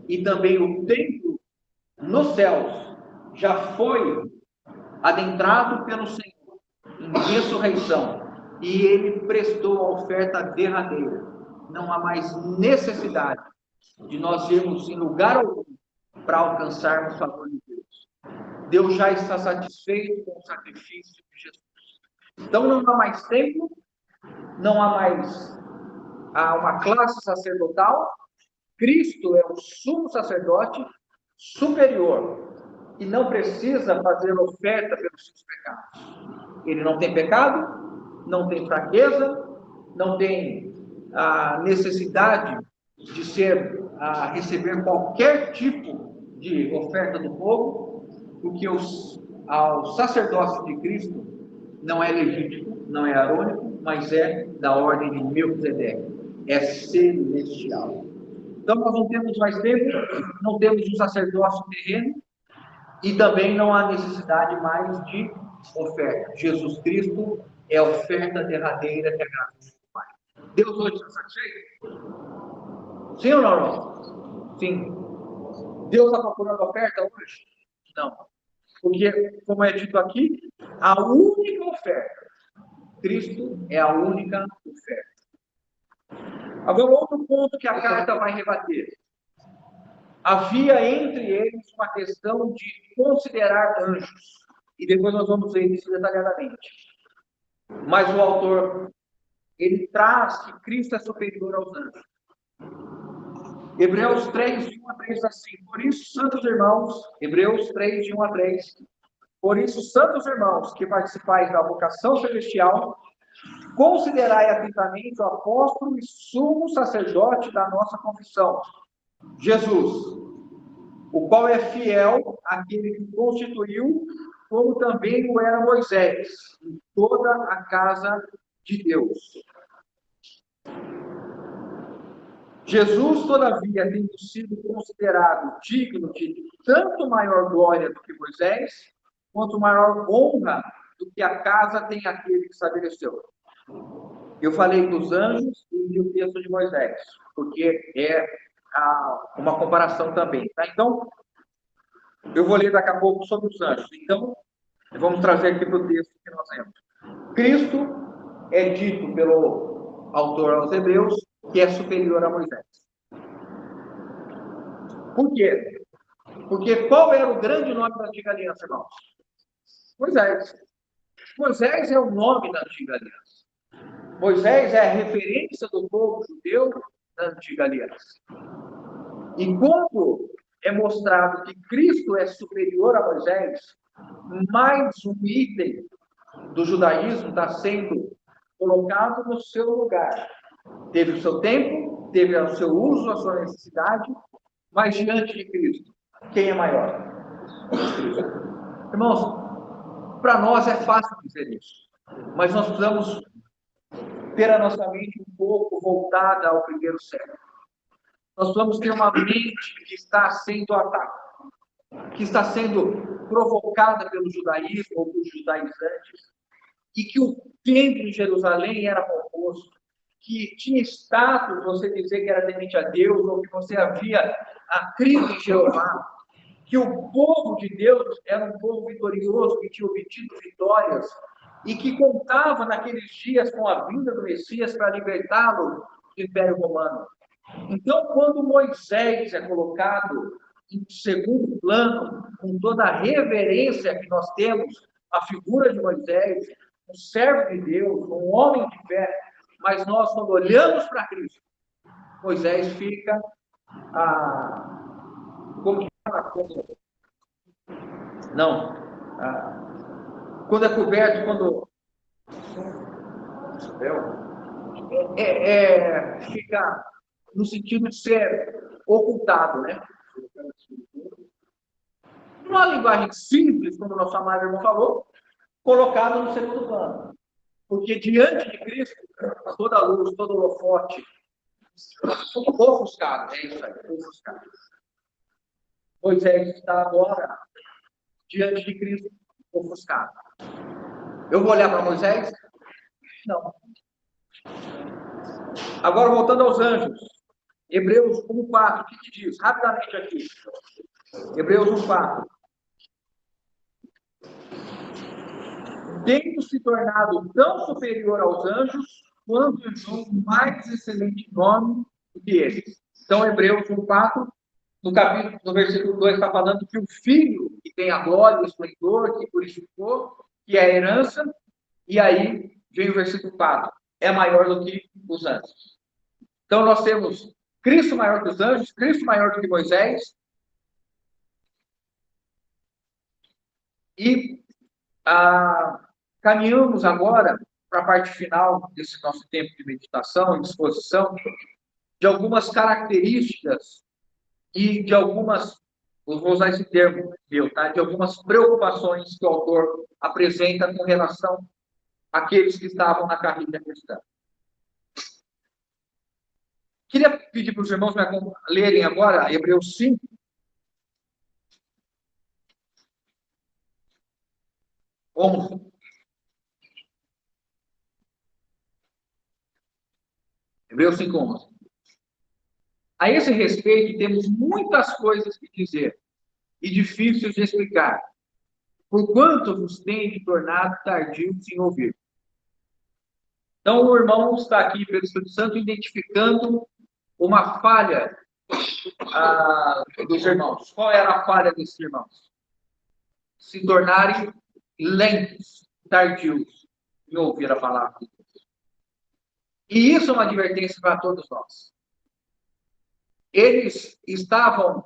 e também o templo nos céus, já foi adentrado pelo Senhor em ressurreição, e Ele prestou a oferta derradeira. Não há mais necessidade de nós irmos em lugar algum para alcançarmos o favor de Deus. Deus já está satisfeito com o sacrifício de Jesus. Então não há mais templo, não há mais uma classe sacerdotal. Cristo é o sumo sacerdote superior e não precisa fazer oferta pelos seus pecados. Ele não tem pecado, não tem fraqueza, não tem a necessidade de receber qualquer tipo de oferta do povo, porque ao sacerdócio de Cristo não é legítimo, não é arônico, mas é da ordem de Melquisedeque, é celestial. Então nós não temos mais tempo, não temos um sacerdócio terreno e também não há necessidade mais de oferta. Jesus Cristo é a oferta derradeira que agrada o Pai. Deus hoje está satisfeito? Sim ou não? Sim. Deus está procurando oferta hoje? Não. Porque, como é dito aqui, a única oferta, Cristo é a única oferta. Agora, outro ponto que a carta vai rebater. Havia entre eles uma questão de considerar anjos. E depois nós vamos ver isso detalhadamente. Mas o autor, ele traz que Cristo é superior aos anjos. Hebreus 3, de 1 a 3, assim. Por isso, santos irmãos, Hebreus 3, de 1 a 3. Por isso, santos irmãos, que participais da vocação celestial, considerai atentamente o apóstolo e sumo sacerdote da nossa confissão, Jesus, o qual é fiel àquele que constituiu, como também o era Moisés, em toda a casa de Deus. Jesus, todavia, tendo sido considerado digno de tanto maior glória do que Moisés, quanto maior honra do que a casa tem aquele que estabeleceu. Eu falei dos anjos e do texto de Moisés, porque é uma comparação também. Tá? Então, eu vou ler daqui a pouco sobre os anjos. Então, vamos trazer aqui para o texto que nós temos. Cristo é dito pelo autor aos Hebreus que é superior a Moisés. Por quê? Porque qual era o grande nome da antiga aliança, irmãos? Moisés. Moisés é o nome da antiga aliança. Moisés é a referência do povo judeu da antiga aliança. E quando é mostrado que Cristo é superior a Moisés, mais um item do judaísmo está sendo colocado no seu lugar. Teve o seu tempo, teve o seu uso, a sua necessidade, mas diante de Cristo, quem é maior? Cristo. Irmãos, para nós é fácil dizer isso, mas nós precisamos ter a nossa mente um pouco voltada ao primeiro século. Nós precisamos ter uma mente que está sendo atacada, que está sendo provocada pelo judaísmo ou pelos judaizantes, e que o templo em Jerusalém era composto, que tinha status você dizer que era temente a Deus, ou que você havia crido em Jeová, que o povo de Deus era um povo vitorioso, que tinha obtido vitórias, e que contava naqueles dias com a vinda do Messias para libertá-lo do Império Romano. Então, quando Moisés é colocado em segundo plano, com toda a reverência que nós temos, a figura de Moisés, um servo de Deus, um homem de fé, mas nós, quando olhamos para Cristo, Moisés fica como não, quando é coberto, quando fica no sentido de ser ocultado, né? Numa linguagem simples, como o nosso amado irmão falou, colocado no segundo plano. Porque diante de Cristo, toda luz, todo holofote, ofuscado, é isso aí, ofuscado. Moisés está agora diante de Cristo, ofuscado. Eu vou olhar para Moisés? Não. Agora, voltando aos anjos. Hebreus 1,4, o que diz? Rapidamente aqui. Hebreus 1,4. Tendo se tornado tão superior aos anjos, quanto um mais excelente nome do que eles. Então, Hebreus 1,4, no versículo 2, está falando que o Filho, que tem a glória, o esplendor, que purificou, que é a herança, e aí vem o versículo 4, é maior do que os anjos. Então, nós temos Cristo maior que os anjos, Cristo maior do que Moisés, e caminhamos agora para a parte final desse nosso tempo de meditação e disposição de algumas características e de algumas, vou usar esse termo meu, tá? De algumas preocupações que o autor apresenta com relação àqueles que estavam na carreira cristã. Queria pedir para os irmãos me lerem agora Hebreus 5. Hebreus 5:11. A esse respeito, temos muitas coisas que dizer e difíceis de explicar, porquanto vos tem tornado tardios em ouvir. Então, o irmão está aqui, pelo Espírito Santo, identificando uma falha dos irmãos. Qual era a falha desses irmãos? Se tornarem lentos, tardios em ouvir a palavra de Deus. E isso é uma advertência para todos nós. Eles estavam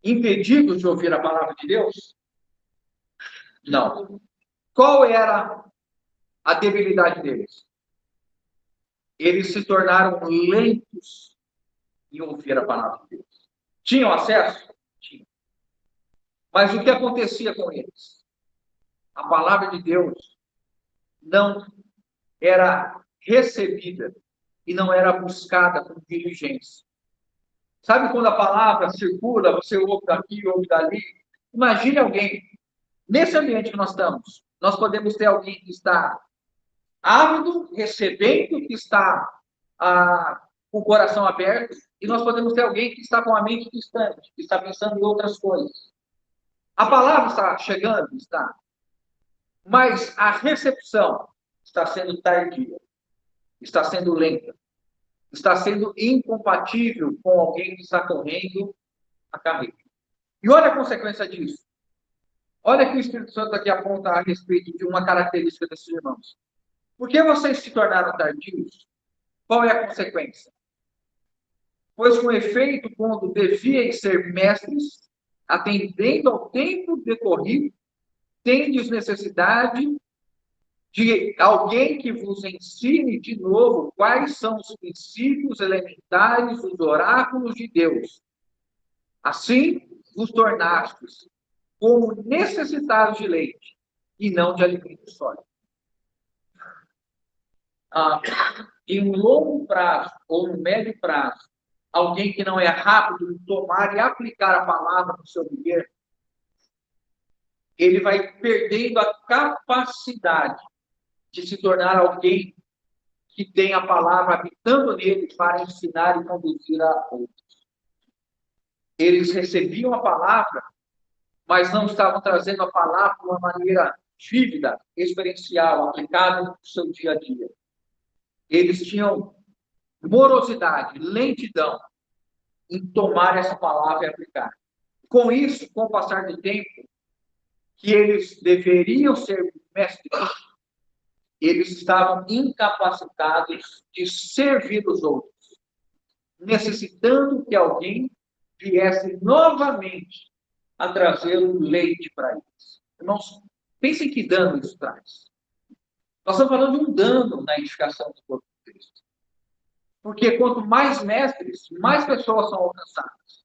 impedidos de ouvir a palavra de Deus? Não. Qual era a debilidade deles? Eles se tornaram lentos em ouvir a palavra de Deus. Tinham acesso? Tinham. Mas o que acontecia com eles? A palavra de Deus não era recebida e não era buscada com diligência. Sabe quando a palavra circula, você ouve daqui, ouve dali? Imagine alguém, nesse ambiente que nós estamos, nós podemos ter alguém que está ávido, recebendo, que está com o coração aberto, e nós podemos ter alguém que está com a mente distante, que está pensando em outras coisas. A palavra está chegando, está, mas a recepção está sendo tardia, está sendo lenta, está sendo incompatível com alguém que está correndo a carreira. E olha a consequência disso. Olha que o Espírito Santo aqui aponta a respeito de uma característica desses irmãos. Por que vocês se tornaram tardios? Qual é a consequência? Pois, com efeito, quando deviam ser mestres, atendendo ao tempo decorrido, tendes necessidade de alguém que vos ensine de novo quais são os princípios elementares dos oráculos de Deus. Assim, vos tornastes como necessitados de leite e não de alimento sólido. Em um longo prazo ou no médio prazo, alguém que não é rápido em tomar e aplicar a palavra no seu viver, ele vai perdendo a capacidade de se tornar alguém que tem a palavra habitando nele para ensinar e conduzir a outros. Eles recebiam a palavra, mas não estavam trazendo a palavra de uma maneira vívida, experiencial, aplicada no seu dia a dia. Eles tinham morosidade, lentidão em tomar essa palavra e aplicar. Com isso, com o passar do tempo, que eles deveriam ser mestres, eles estavam incapacitados de servir os outros, necessitando que alguém viesse novamente a trazer o leite para eles. Irmãos, pensem que dano isso traz. Nós estamos falando de um dano na edificação do corpo de Cristo. Porque quanto mais mestres, mais pessoas são alcançadas.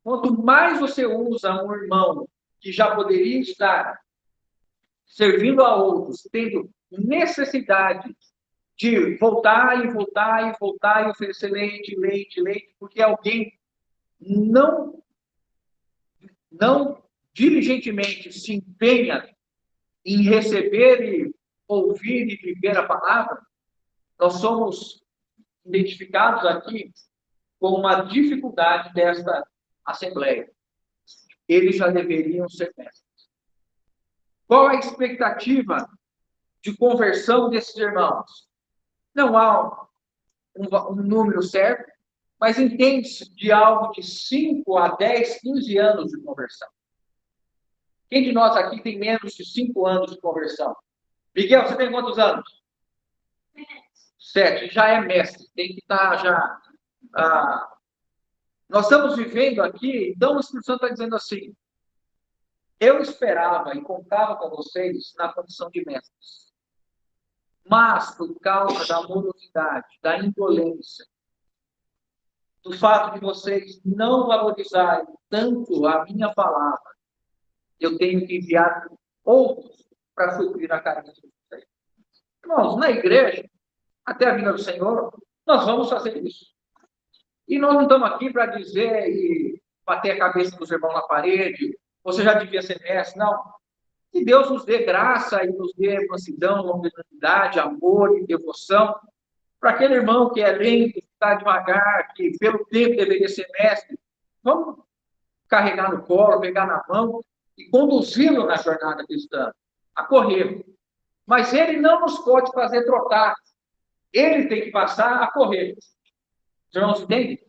Quanto mais você usa um irmão que já poderia estar servindo a outros, tendo necessidade de voltar e voltar e voltar e oferecer leite, leite, leite, porque alguém não diligentemente se empenha em receber e ouvir e viver a palavra, nós somos identificados aqui com uma dificuldade desta assembleia. Eles já deveriam ser mestres. Qual a expectativa de conversão desses irmãos? Não há um número certo, mas entende-se de algo de 5 a 10, 15 anos de conversão. Quem de nós aqui tem menos de 5 anos de conversão? Miguel, você tem quantos anos? 7. Já é mestre. Tem que estar já... nós estamos vivendo aqui, então o Espírito Santo está dizendo assim, eu esperava e contava com vocês na condição de mestres. Mas, por causa da morosidade, da indolência, do fato de vocês não valorizarem tanto a minha palavra, eu tenho que enviar outros para suprir a carência de vocês. Irmãos, na igreja, até a vinda do Senhor, nós vamos fazer isso. E nós não estamos aqui para dizer e bater a cabeça dos irmãos na parede, você já devia ser mestre, não. Que Deus nos dê graça e nos dê mansidão, longanimidade, amor e devoção para aquele irmão que é lento, que está devagar, que pelo tempo deveria ser mestre. Vamos carregar no colo, pegar na mão e conduzi-lo na jornada cristã, a correr. Mas ele não nos pode fazer trocar. Ele tem que passar a correr. Os irmãos entendem?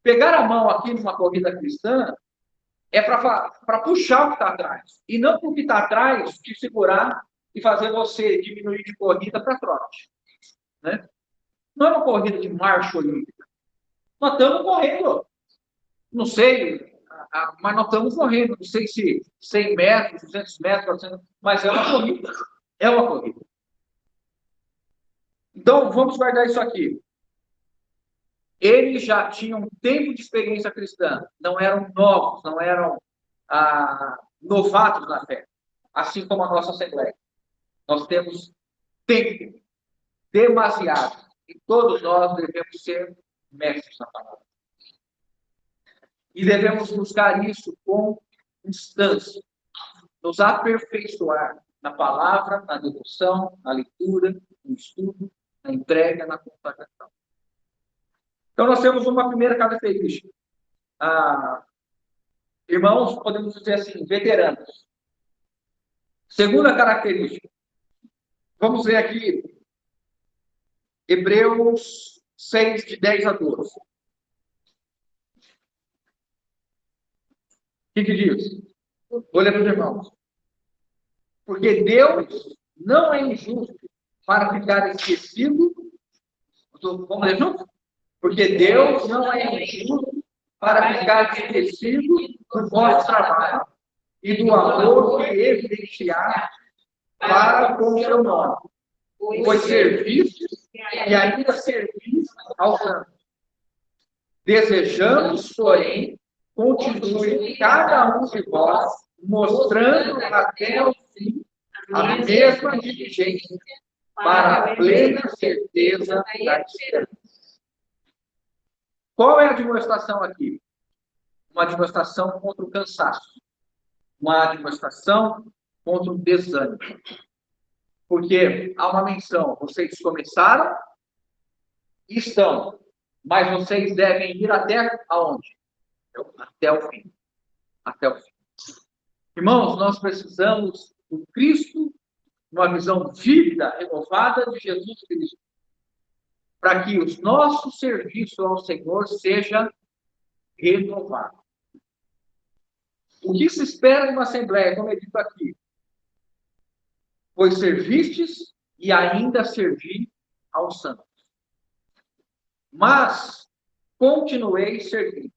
Pegar a mão aqui numa corrida cristã é para puxar o que está atrás. E não para o que está atrás te segurar e fazer você diminuir de corrida para trote. Né? Não é uma corrida de marcha olímpica. Nós estamos correndo. Não sei, mas nós estamos correndo. Não sei se 100 metros, 200 metros, mas é uma corrida. É uma corrida. Então, vamos guardar isso aqui. Eles já tinham tempo de experiência cristã. Não eram novos, não eram novatos na fé. Assim como a nossa Assembleia. Nós temos tempo demasiado. E todos nós devemos ser mestres na palavra. E devemos buscar isso com instância. Nos aperfeiçoar na palavra, na devoção, na leitura, no estudo, na entrega, na consagração. Então, nós temos uma primeira característica. Irmãos, podemos dizer assim, veteranos. Segunda característica. Vamos ver aqui Hebreus 6, de 10 a 12. O que diz? Olha para os irmãos. Porque Deus não é injusto para ficar esquecido. Vamos ler junto? Porque Deus não é injusto para ficar esquecido do vosso trabalho e do amor que evidenciar para com o seu nome. Pois servistes e ainda servis ao santo. Desejamos, porém, continue cada um de vós mostrando até o fim a mesma diligência para a plena certeza da esperança. Qual é a demonstração aqui? Uma demonstração contra o cansaço. uma admoestação contra o desânimo. Porque há uma menção, vocês começaram e estão, mas vocês devem ir até aonde? Até o fim. Até o fim. Irmãos, nós precisamos do Cristo, uma visão vívida, renovada de Jesus Cristo, para que o nosso serviço ao Senhor seja renovado. O que se espera de uma assembleia, como é dito aqui? Pois servistes e ainda servi aos santos. Mas continuei servindo.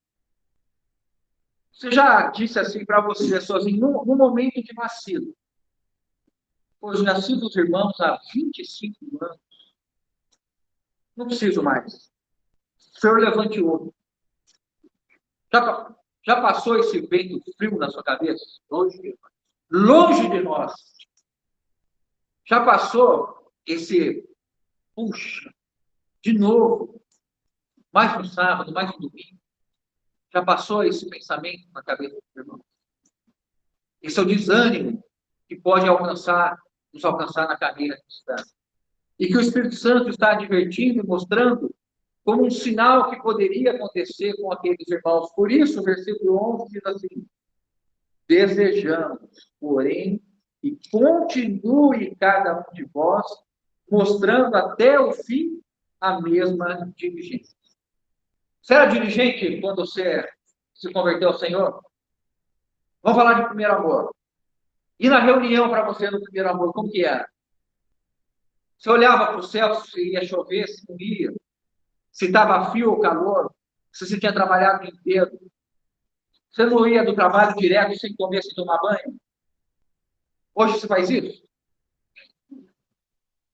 Você já disse assim para você, sozinho, no momento de vacilo. Pois nasci dos irmãos há 25 anos. Não preciso mais. O Senhor levante o outro. Já passou esse vento frio na sua cabeça? Longe de nós. Longe de nós. Já passou esse, puxa, de novo, mais no sábado, mais no domingo? Já passou esse pensamento na cabeça do irmão? Esse é o desânimo que pode nos alcançar na carreira cristã. E que o Espírito Santo está advertindo e mostrando como um sinal que poderia acontecer com aqueles irmãos. Por isso, o versículo 11 diz assim: desejamos, porém, que continue cada um de vós, mostrando até o fim a mesma diligência. Você era diligente quando você se converteu ao Senhor? Vamos falar de primeiro amor. E na reunião para você no primeiro amor, como que era? Você olhava para o céu se ia chover, se não ia, se estava frio ou calor, se você tinha trabalhado o dia inteiro. Você não ia do trabalho direto sem comer, sem tomar banho? Hoje você faz isso?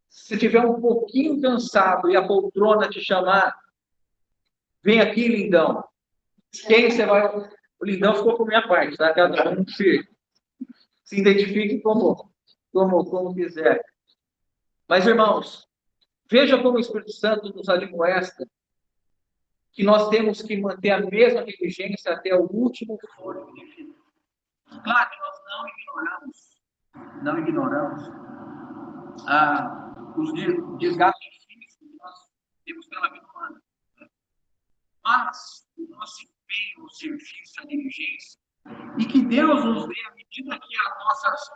Se tiver um pouquinho cansado e a poltrona te chamar, vem aqui, lindão. Quem você vai... O lindão ficou por minha parte, tá? Cada um se identifique como quiser. Mas, irmãos, veja como o Espírito Santo nos admoesta que nós temos que manter a mesma diligência até o último fôlego de vida. Claro que nós não ignoramos os desgastes físicos que nós temos pela vida humana. Mas o nosso empenho, o serviço, a diligência, e que Deus nos dê, à medida que as nossas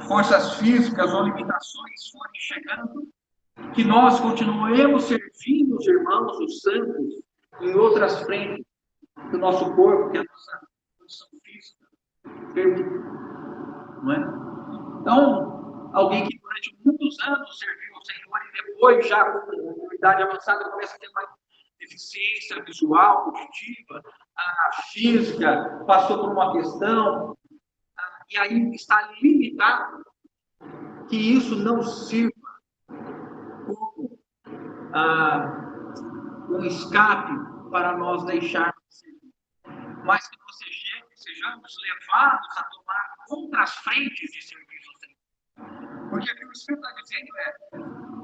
forças físicas ou limitações forem chegando, que nós continuemos servindo os irmãos, os santos, em outras frentes do nosso corpo, que é a nossa condição física permite. Não é? Então, alguém que durante muitos anos serviu ao Senhor e depois, já com idade avançada, começa a ter uma deficiência visual, auditiva, física, passou por uma questão, e aí está limitado, que isso não sirva como um escape para nós deixarmos de servir, mas que nós sejamos levados a tomar outras frentes de serviço ao Senhor. Porque o que o Espírito está dizendo é: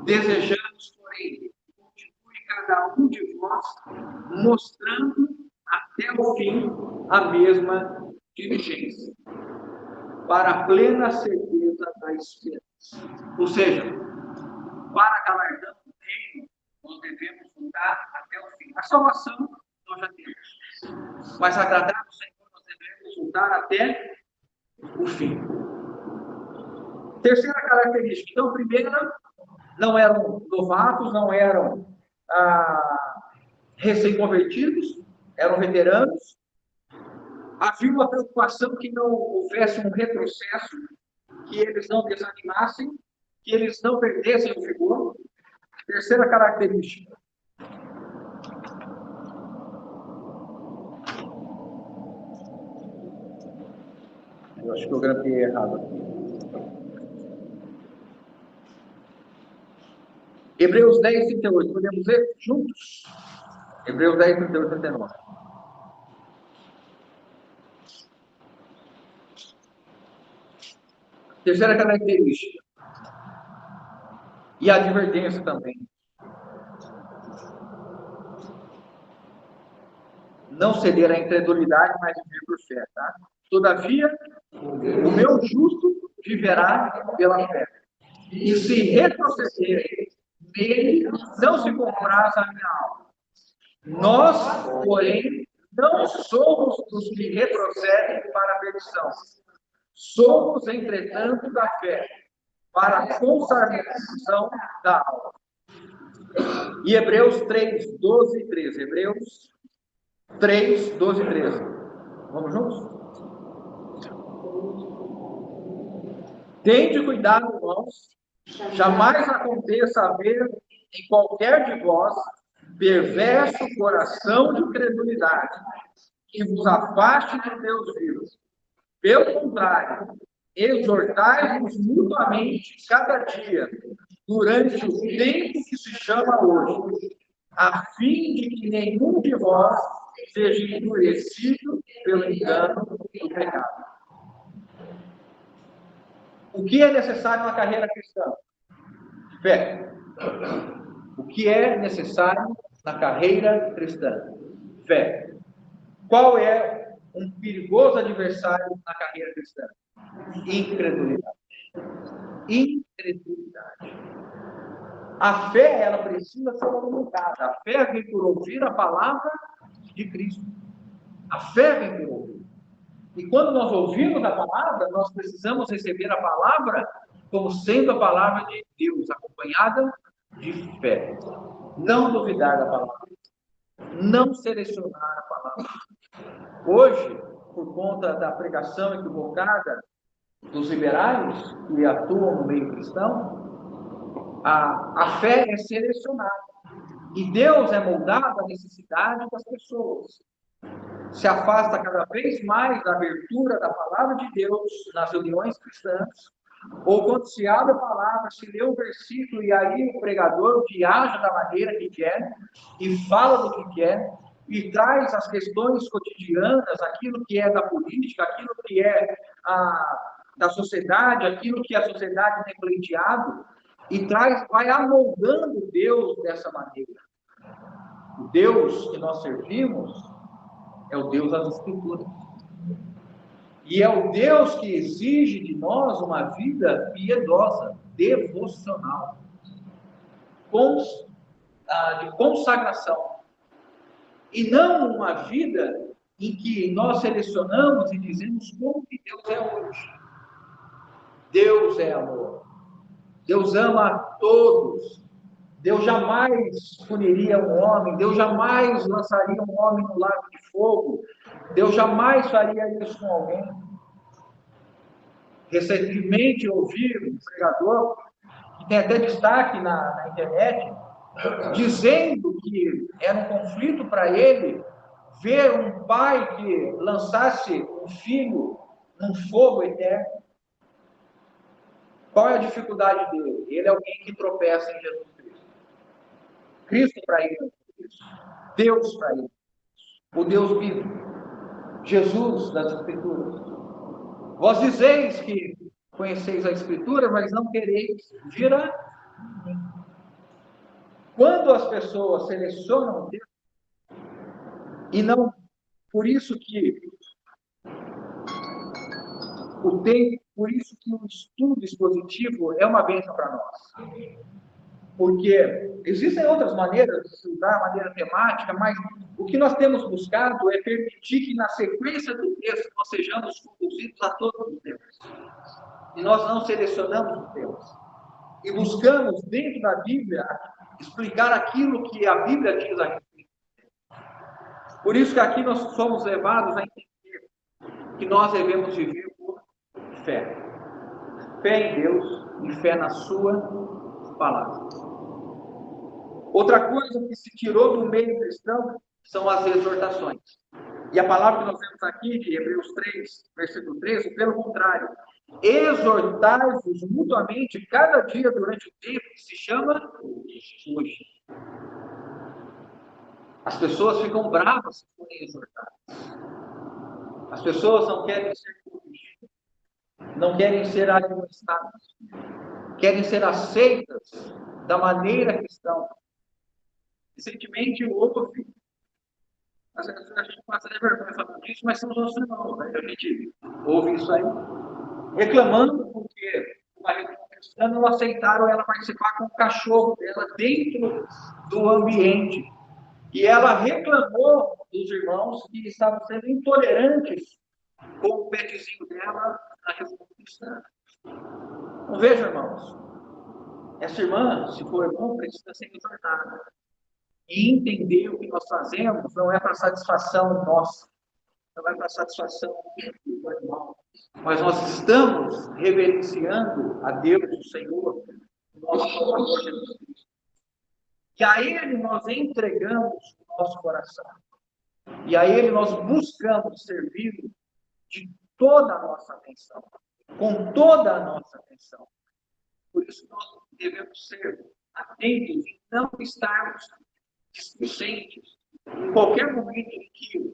desejamos, porém, que continue cada um de vós mostrando até o fim a mesma diligência, para a plena certeza da esperança. Ou seja, para galardão do reino, nós devemos lutar até o fim. A salvação nós já temos, mas agradar ao Senhor nós devemos lutar até o fim. Terceira característica. Então, primeira, não eram novatos, não eram recém-convertidos, eram veteranos. Havia uma preocupação que não houvesse um retrocesso, que eles não desanimassem, que eles não perdessem o vigor. Terceira característica. Eu acho que eu gravei errado aqui. Hebreus 10, 38. Podemos ler juntos? Hebreus 10, 38, 39. Terceira característica. E a advertência também. Não ceder à incredulidade, mas viver por fé, tá? Todavia, o meu justo viverá pela fé. E se retroceder nele, não se compraz a minha alma. Nós, porém, não somos dos que retrocedem para a perdição. Somos, entretanto, da fé, para a consagração da alma. E Hebreus 3, 12 e 13. Hebreus 3, 12 e 13. Vamos juntos? Tende cuidado, irmãos, jamais aconteça haver em qualquer de vós perverso coração de incredulidade, que vos afaste de Deus vivo. Pelo contrário, exortai-vos mutuamente cada dia, durante o tempo que se chama hoje, a fim de que nenhum de vós seja endurecido pelo engano do pecado. O que é necessário na carreira cristã? Fé. O que é necessário na carreira cristã? Fé. Qual é um perigoso adversário na carreira cristã? Incredulidade. Incredulidade. A fé, ela precisa ser alimentada. A fé vem por ouvir a palavra de Cristo. A fé vem por ouvir. E quando nós ouvimos a palavra, nós precisamos receber a palavra como sendo a palavra de Deus, acompanhada de fé. Não duvidar da palavra. Não selecionar a palavra. Hoje, por conta da pregação equivocada dos liberais que atuam no meio cristão, a fé é selecionada. E Deus é moldado à necessidade das pessoas. Se afasta cada vez mais da abertura da palavra de Deus nas reuniões cristãs, ou quando se abre a palavra, se lê um versículo e aí o pregador viaja da maneira que quer e fala do que quer e traz as questões cotidianas, aquilo que é da política, aquilo que é da sociedade, aquilo que a sociedade tem pleiteado, e vai amoldando Deus dessa maneira. O Deus que nós servimos é o Deus das Escrituras. E é o Deus que exige de nós uma vida piedosa, devocional, de consagração. E não uma vida em que nós selecionamos e dizemos como que Deus é hoje. Deus é amor. Deus ama a todos. Deus jamais puniria um homem. Deus jamais lançaria um homem no lago de fogo. Deus jamais faria isso com alguém. Recentemente eu ouvi um pregador, que tem até destaque na internet, dizendo que era um conflito para ele ver um pai que lançasse um filho num fogo eterno. Qual é a dificuldade dele? Ele é alguém que tropeça em Jesus Cristo. Cristo para ele é isso. Deus para ele. O Deus bíblico. Jesus das Escrituras. Vós dizeis que conheceis a Escritura, mas não quereis vir a mim. Quando as pessoas selecionam Deus, e não, por isso que o tempo, por isso que o estudo expositivo é uma bênção para nós. Porque existem outras maneiras de estudar, a maneira temática, mas o que nós temos buscado é permitir que na sequência do texto nós sejamos conduzidos a todos os temas. E nós não selecionamos os temas. E buscamos, dentro da Bíblia, explicar aquilo que a Bíblia diz a respeito. Por isso que aqui nós somos levados a entender que nós devemos viver por fé. Fé em Deus e fé na sua palavra. Outra coisa que se tirou do meio cristão são as exortações. E a palavra que nós temos aqui, de Hebreus 3, versículo 13, pelo contrário, exortai-vos mutuamente cada dia durante o tempo que se chama hoje. As pessoas ficam bravas se forem exortadas. As pessoas não querem ser corrigidas, não querem ser admoestadas, querem ser aceitas da maneira que estão. Recentemente houve Às vezes a gente passa de vergonha falando disso, mas são os nossos irmãos, né? A gente ouve isso aí, reclamando porque uma religião cristã não aceitaram ela participar com o cachorro dela dentro do ambiente. E ela reclamou dos irmãos que estavam sendo intolerantes com o petzinho dela na religião cristã. Então veja, irmãos, essa irmã, se for irmão, precisa ser retornada. E entender o que nós fazemos não é para satisfação nossa, não é para satisfação do irmão, mas nós estamos reverenciando a Deus, o Senhor, o nosso Salvador Jesus Cristo. E a Ele nós entregamos o nosso coração. E a Ele nós buscamos servi-lo de toda a nossa atenção, com toda a nossa atenção. Por isso nós devemos ser atentos e não estarmos displicentes. Em qualquer momento em que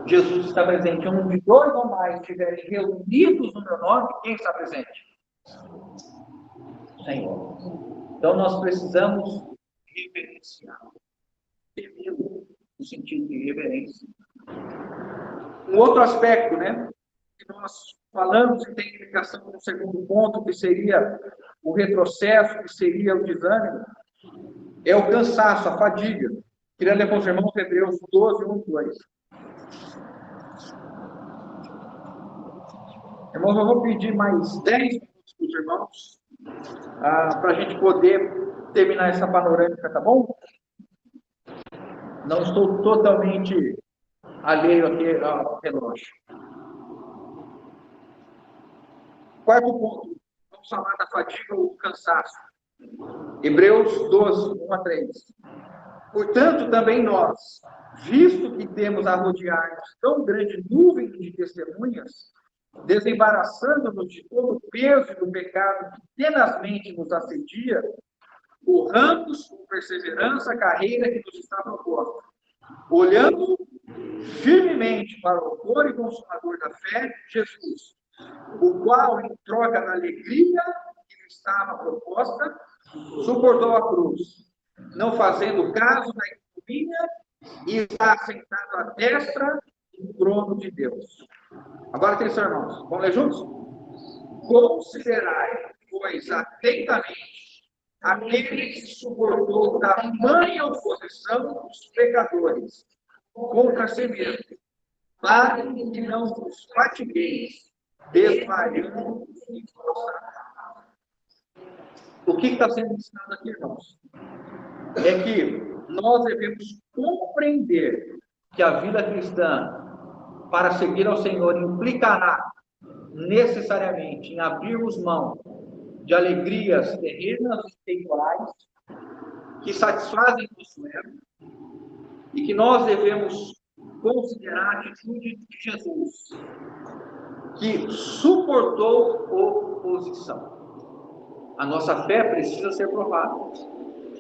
Jesus está presente, onde dois ou mais estiverem reunidos no meu nome, quem está presente? O Senhor. Então nós precisamos reverenciá-lo, temê-lo, no sentido de reverência. Um outro aspecto, né, que nós falamos e tem ligação com o segundo ponto, que seria o retrocesso, que seria o desânimo, é o cansaço, a fadiga. Queria ler para os irmãos Hebreus 12, 1 e 2. Irmãos, eu vou pedir mais 10 minutos para os irmãos, para a gente poder terminar essa panorâmica, tá bom? Não estou totalmente alheio aqui ao relógio. Quarto ponto, vamos falar da fadiga ou do cansaço. Hebreus 12, 1 a 3. Portanto, também nós, visto que temos a rodear-nos tão grande nuvem de testemunhas, desembaraçando-nos de todo o peso do pecado que tenazmente nos assedia, corramos com perseverança a carreira que nos está proposta, olhando firmemente para o autor e consumador da fé, Jesus, o qual, em troca da alegria que lhe estava proposta, suportou a cruz, não fazendo caso da ignomínia, e está sentado à destra do trono de Deus. Agora, atenção, irmãos. Vamos ler juntos? Considerai, pois, atentamente aquele que suportou tamanha oposição dos pecadores contra si mesmo, para que não vos fatigueis, desvariando em vossa. O que está sendo ensinado aqui, irmãos? É que nós devemos compreender que a vida cristã, para seguir ao Senhor, implicará necessariamente em abrirmos mão de alegrias terrenas e temporais que satisfazem nosso ego e que nós devemos considerar a atitude de Jesus, que suportou oposição. A nossa fé precisa ser provada.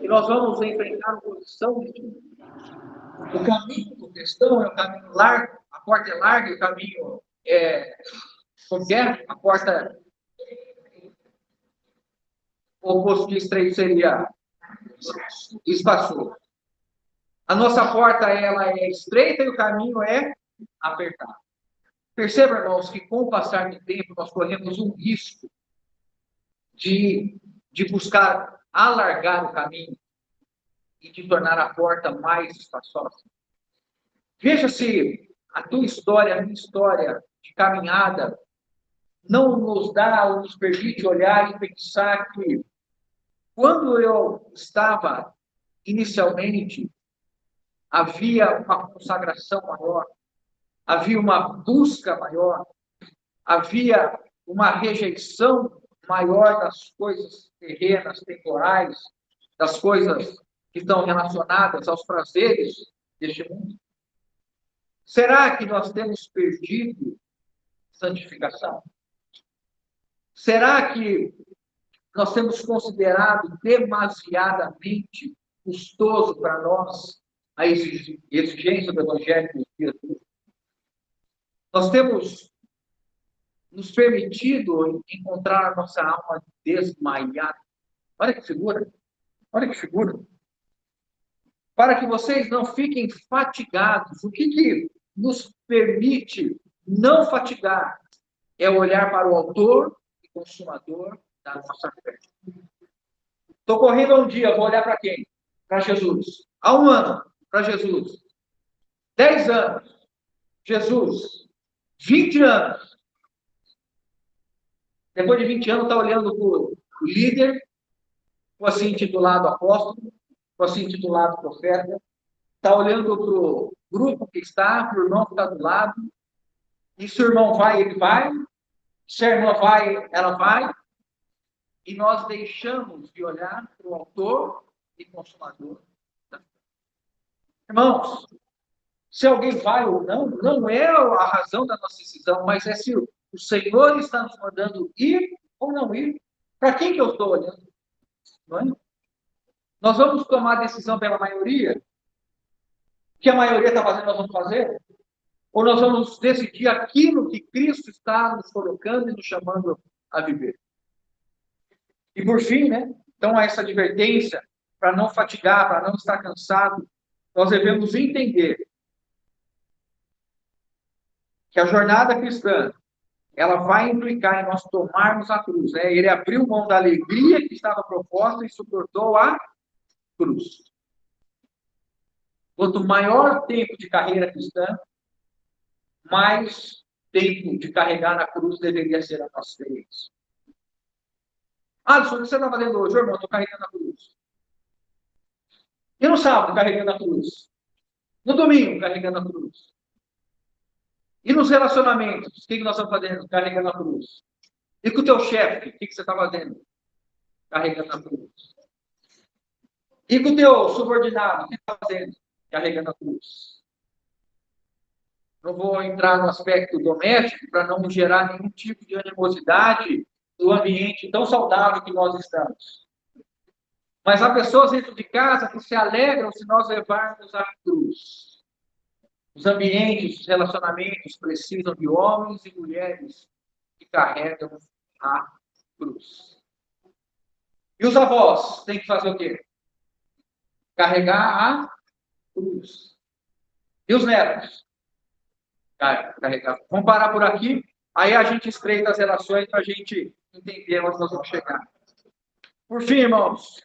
E nós vamos enfrentar oposição de tudo. O caminho do cristão é um caminho largo, a porta é larga e o caminho a porta o oposto de estreito seria espaçoso. A nossa porta ela é estreita e o caminho é apertado. Perceba, irmãos, que com o passar do tempo nós corremos um risco de buscar alargar o caminho e de tornar a porta mais espaçosa. Veja se a tua história, a minha história de caminhada não nos dá ou nos permite olhar e pensar que quando eu estava inicialmente, havia uma consagração maior, havia uma busca maior, havia uma rejeição maior das coisas terrenas, temporais, das coisas que estão relacionadas aos prazeres deste mundo. Será que nós temos perdido santificação? Será que nós temos considerado demasiadamente custoso para nós a exigência do Evangelho nos dias de hoje? Nós temos nos permitido encontrar a nossa alma desmaiada. Olha que figura. Olha que figura. para que vocês não fiquem fatigados. O que nos permite não fatigar? É olhar para o autor e consumador da nossa fé. Estou correndo há um dia, vou olhar para quem? Para Jesus. Há um ano, para Jesus. 10 anos, Jesus. 20 anos. Depois de 20 anos, está olhando para o líder, o assim intitulado apóstolo, o assim intitulado profeta, está olhando para o grupo que está, para o irmão que está do lado, e se o irmão vai, ele vai, se a irmã vai, ela vai, e nós deixamos de olhar para o autor e consumador. Irmãos, se alguém vai ou não, não é a razão da nossa decisão, mas é se o Senhor está nos mandando ir ou não ir. Para quem que eu estou olhando? Não é? Nós vamos tomar a decisão pela maioria? O que a maioria está fazendo, nós vamos fazer? Ou nós vamos decidir aquilo que Cristo está nos colocando e nos chamando a viver? E por fim, né? Então, essa advertência, para não fatigar, para não estar cansado, nós devemos entender que a jornada cristã, ela vai implicar em nós tomarmos a cruz. Né? Ele abriu mão da alegria que estava proposta e suportou a cruz. Quanto maior o tempo de carreira cristã, mais tempo de carregar na cruz deveria ser a nossa experiência. Alisson, o que você está fazendo hoje? Irmão, estou carregando a cruz. E no sábado, carregando a cruz. No domingo, carregando a cruz. E nos relacionamentos, o que nós estamos fazendo? Carregando a cruz. E com o teu chefe, o que você está fazendo? Carregando a cruz. E com o teu subordinado, o que está fazendo? Carregando a cruz. Não vou entrar no aspecto doméstico para não gerar nenhum tipo de animosidade no ambiente tão saudável que nós estamos. Mas há pessoas dentro de casa que se alegram se nós levarmos a cruz. Os ambientes, os relacionamentos precisam de homens e mulheres que carregam a cruz. E os avós têm que fazer o quê? Carregar a cruz. E os netos? Carregar. Vamos parar por aqui, aí a gente estreita as relações para a gente entender onde nós vamos chegar. Por fim, irmãos,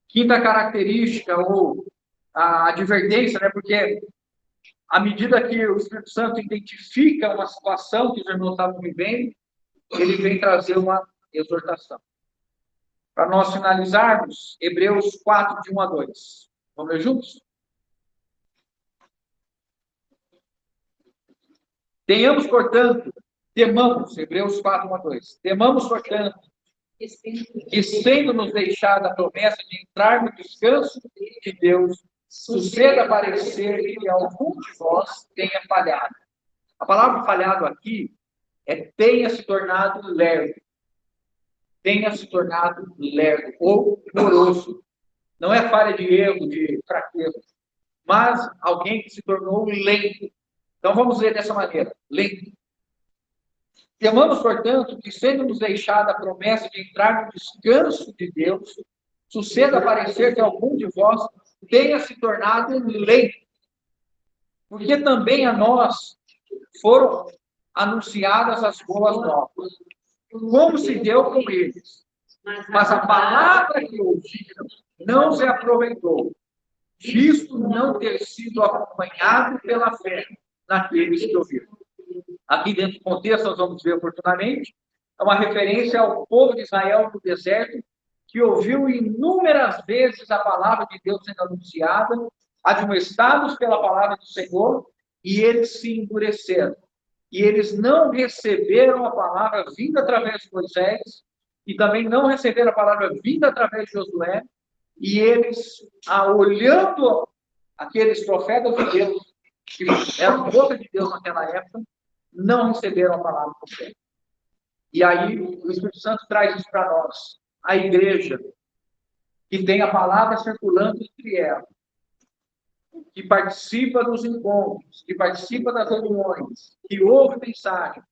quinta característica, ou a advertência, né? Porque à medida que o Espírito Santo identifica uma situação que os irmãos estavam vivendo, ele vem trazer uma exortação. Para nós finalizarmos, Hebreus 4, de 1 a 2. Vamos ler juntos? Temamos, portanto, Hebreus 4, 1 a 2. Temamos, portanto, que sendo-nos deixada a promessa de entrar no descanso de Deus, suceda parecer que algum de vós tenha falhado. A palavra falhado aqui é tenha se tornado lerdo. Tenha se tornado lerdo ou moroso. Não é falha de erro, de fraqueza, mas alguém que se tornou lento. Então vamos ler dessa maneira, lento. Temamos, portanto, que sendo-nos deixada a promessa de entrar no descanso de Deus, suceda parecer que algum de vós tenha se tornado lento. Porque também a nós foram anunciadas as boas novas, como se deu com eles. Mas a palavra que ouviram não se aproveitou, visto não ter sido acompanhado pela fé naqueles que ouviram. Aqui dentro do contexto, nós vamos ver oportunamente, é uma referência ao povo de Israel no deserto, que ouviu inúmeras vezes a palavra de Deus sendo anunciada, admoestados pela palavra do Senhor, e eles se endureceram. E eles não receberam a palavra vinda através de Moisés, e também não receberam a palavra vinda através de Josué, e eles, olhando aqueles profetas de Deus, que eram boca de Deus naquela época, não receberam a palavra profética. E aí o Espírito Santo traz isso para nós. A igreja, que tem a palavra circulando entre ela, que participa dos encontros, que participa das reuniões, que ouve mensagens,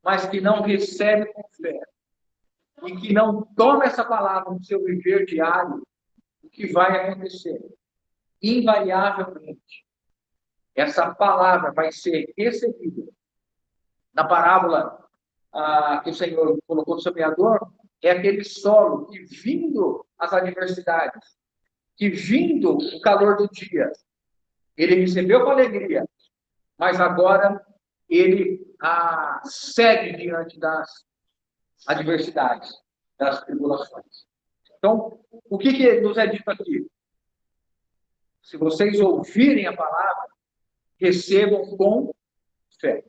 mas que não recebe com fé, e que não toma essa palavra no seu viver diário, o que vai acontecer. Invariavelmente, essa palavra vai ser recebida. Na parábola que o Senhor colocou no semeador, é aquele solo que, vindo as adversidades, que vindo o calor do dia, ele recebeu com alegria, mas agora ele segue diante das adversidades, das tribulações. Então, o que nos é dito aqui? Se vocês ouvirem a palavra, recebam com fé.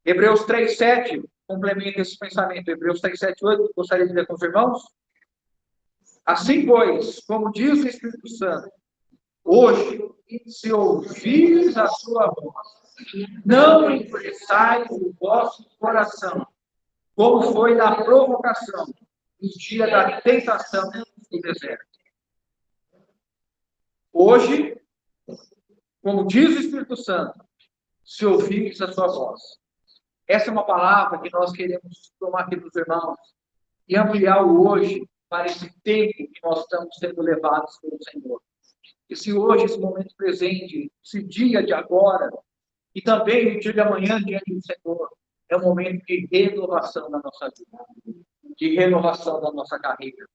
Hebreus 3:7 complementa esse pensamento. Hebreus 3:7-8, gostaria de ler com os irmãos? Assim, pois, como diz o Espírito Santo, hoje, se ouvires a sua voz, não endureçais o vosso coração, como foi na provocação, no dia da tentação no deserto. Hoje, como diz o Espírito Santo, se ouvires a sua voz. Essa é uma palavra que nós queremos tomar aqui dos irmãos e ampliar o hoje para esse tempo que nós estamos sendo levados pelo Senhor. E se hoje, esse momento presente, esse dia de agora, e também o dia de amanhã diante do Senhor, é um momento de renovação da nossa vida, de renovação da nossa carreira,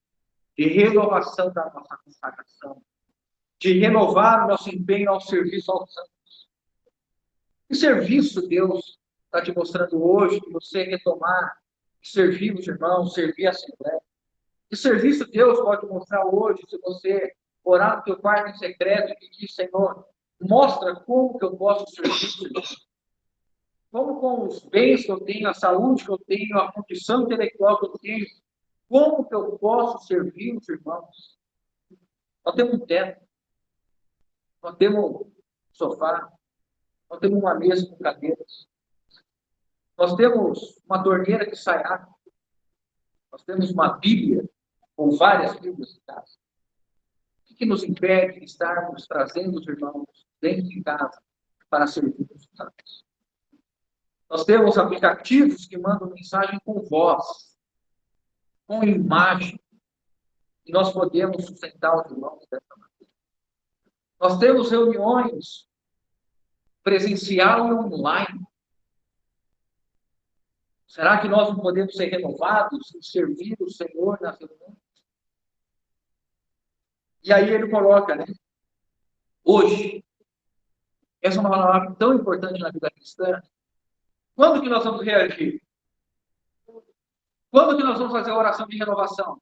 de renovação da nossa consagração, de renovar o nosso empenho ao serviço aos santos. Que serviço Deus está te mostrando hoje, que você retomar, servir os irmãos, servir a Assembleia? Que serviço Deus pode mostrar hoje, se você orar no teu quarto em secreto e diz, Senhor, mostra como que eu posso servir, como com os bens que eu tenho, a saúde que eu tenho, a condição intelectual que eu tenho, como que eu posso servir os irmãos? Nós temos um teto, nós temos um sofá, nós temos uma mesa com cadeiras, nós temos uma torneira que sai água, nós temos uma Bíblia, ou várias Bíblias em casa. O que nos impede de estarmos trazendo os irmãos dentro de casa para servir os santos? Nós temos aplicativos que mandam mensagem com voz, com imagem, e nós podemos sustentar os irmãos dessa maneira. Nós temos reuniões presencial e online. Será que nós não podemos ser renovados e servir o Senhor nas reuniões? E aí ele coloca, né? Hoje, essa é uma palavra tão importante na vida cristã. Quando que nós vamos reagir? Quando que nós vamos fazer a oração de renovação?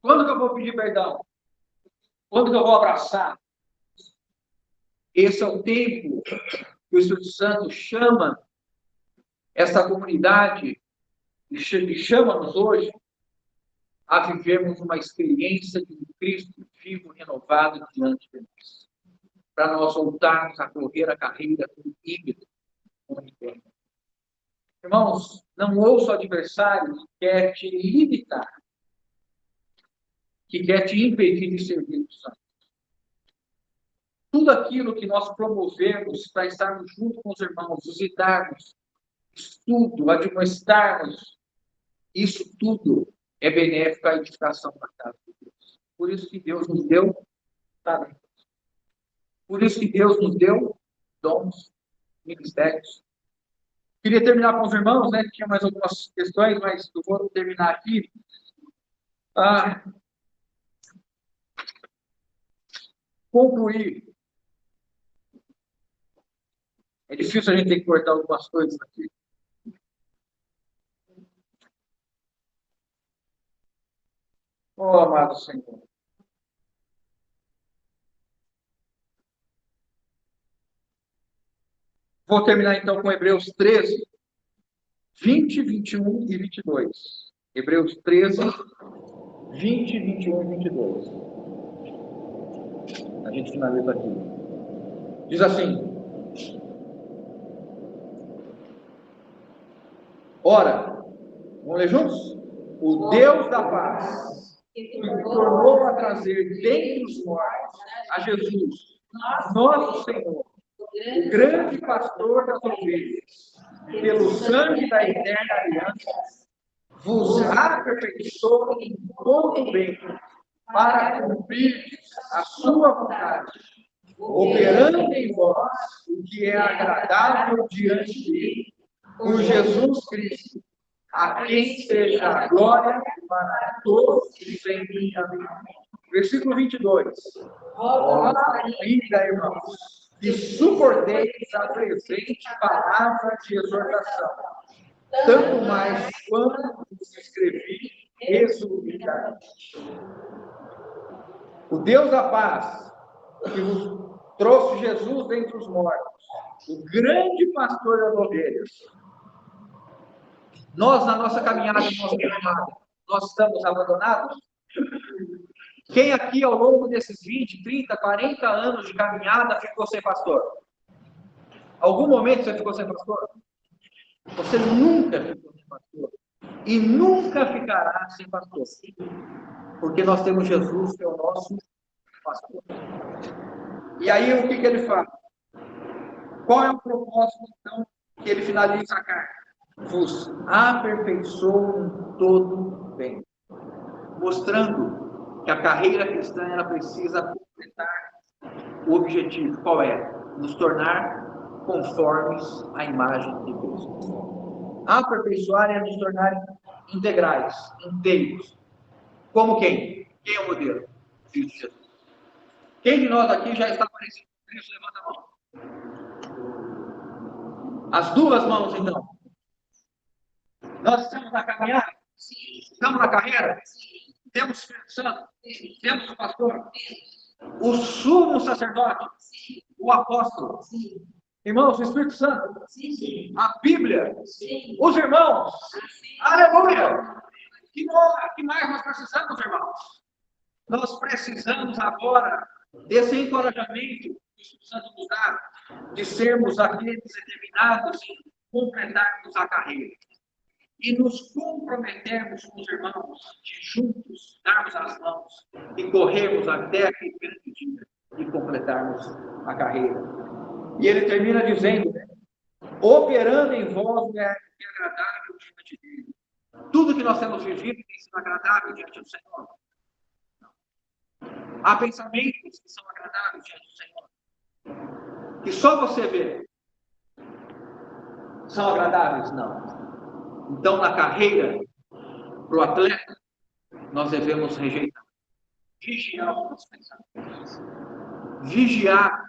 Quando que eu vou pedir perdão? Quando que eu vou abraçar? Esse é o tempo que o Espírito Santo chama essa comunidade e chama-nos hoje a vivermos uma experiência de um Cristo vivo, renovado diante de nós. Para nós voltarmos a correr a carreira com ímpeto, com empenho. Irmãos, não ouça o adversário que quer te limitar, que quer te impedir de servir o santo. Tudo aquilo que nós promovemos para estarmos junto com os irmãos, visitarmos, estudo, admoestarmos, isso tudo é benéfico à edificação da casa de Deus. Por isso que Deus nos deu talentos. Por isso que Deus nos deu dons, ministérios. Queria terminar com os irmãos, né? Tinha mais algumas questões, mas eu vou terminar aqui. Concluir. É difícil a gente ter que cortar algumas coisas aqui. Oh, amado Senhor. Vou terminar então com Hebreus 13, 20, 21 e 22. Hebreus 13, 20, 21 e 22. A gente finaliza aqui. Diz assim: ora, vamos ler juntos? O Deus da paz, que tornou a trazer dentre os mortos a Jesus, nosso Senhor, o grande pastor das ovelhas, pelo sangue da eterna aliança, vos aperfeiçoou em todo o bem, para cumprir a sua vontade, operando em vós o que é agradável diante dele, por Jesus Cristo, a quem seja a glória para todos os sempre. Amém. Versículo 22. Ainda, irmãos, que suporteis a presente palavra de exortação, tanto mais quanto vos escrevi resumidamente. O Deus da paz, que vos trouxe Jesus dentre os mortos, o grande pastor das ovelhas. Nós, na nossa caminhada, nós estamos abandonados? Quem aqui, ao longo desses 20, 30, 40 anos de caminhada, ficou sem pastor? Algum momento você ficou sem pastor? Você nunca ficou sem pastor. E nunca ficará sem pastor. Porque nós temos Jesus, que é o nosso pastor. E aí, o que ele fala? Qual é o propósito, então, que ele finaliza a carta? Vos aperfeiçoou em todo bem. Mostrando que a carreira cristã, ela precisa completar o objetivo. Qual é? Nos tornar conformes à imagem de Cristo. Aperfeiçoar é nos tornar integrais, inteiros. Como quem? Quem é o modelo? Cristo Jesus. Quem de nós aqui já está parecido com Cristo? Levanta a mão. As duas mãos, então. Nós estamos na caminhada? Estamos na carreira? Temos o Espírito Santo? Temos o pastor? O sumo sacerdote? O apóstolo? Irmãos, o Espírito Santo? A Bíblia? Os irmãos? Aleluia! Que mais nós precisamos, irmãos? Nós precisamos agora desse encorajamento que o Espírito Santo nos dá, de sermos aqueles determinados em completarmos a carreira. E nos comprometermos com os irmãos, de juntos darmos as mãos e corrermos até aquele grande dia e completarmos a carreira. E ele termina dizendo, operando em vós o que é agradável diante dele. Tudo que nós temos vivido tem sido agradável diante do Senhor. Há pensamentos que são agradáveis diante do Senhor, que só você vê. São agradáveis? Não. Então, na carreira, para o atleta, nós devemos rejeitar. Vigiar os nossos pensamentos. Vigiar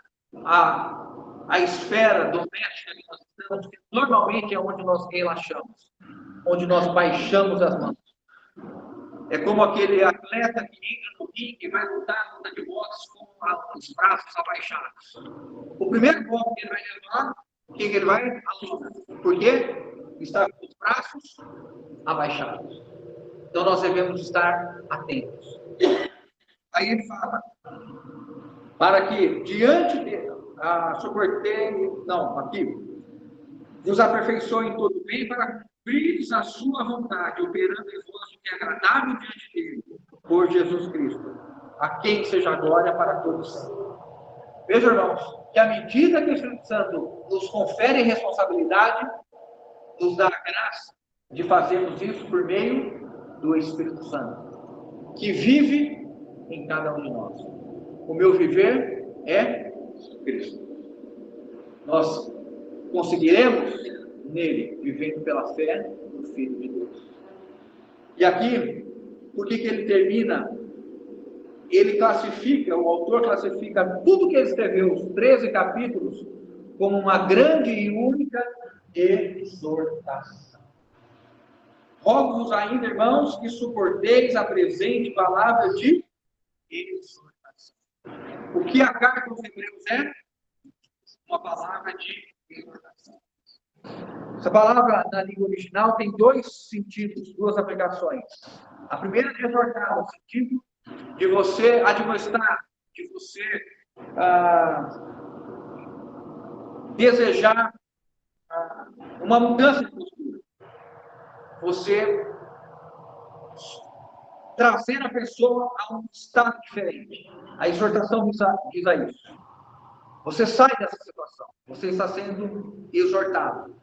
a esfera doméstica que nós estamos, que normalmente é onde nós relaxamos, onde nós baixamos as mãos. É como aquele atleta que entra no ringue e vai lutar luta de boxe com os braços abaixados. O primeiro golpe que ele vai levar, o que ele vai? A luta. Por quê? Está com os braços abaixados. Então nós devemos estar atentos. Aí ele fala, para que diante dele, vos aperfeiçoe em todo bem, para cumprir a sua vontade, operando em vós o que é agradável diante dele, por Jesus Cristo, a quem seja glória para todos sempre. Vejam, irmãos, que à medida que o Espírito Santo nos confere responsabilidade, nos dá a graça de fazermos isso por meio do Espírito Santo, que vive em cada um de nós. O meu viver é Cristo. Nós conseguiremos nele, vivendo pela fé no Filho de Deus. E aqui, por que ele termina? Ele classifica, o autor classifica tudo que ele escreveu, os 13 capítulos, como uma grande e única exortação. Rogo-vos ainda, irmãos, que suporteis a presente palavra de exortação. O que a carta aos Hebreus é? Uma palavra de exortação. Essa palavra, na língua original, tem dois sentidos, duas aplicações. A primeira de exortar, no sentido de você admoestar, de você desejar uma mudança de postura. Você trazer a pessoa a um estado diferente. A exortação diz a isso. Você sai dessa situação. Você está sendo exortado.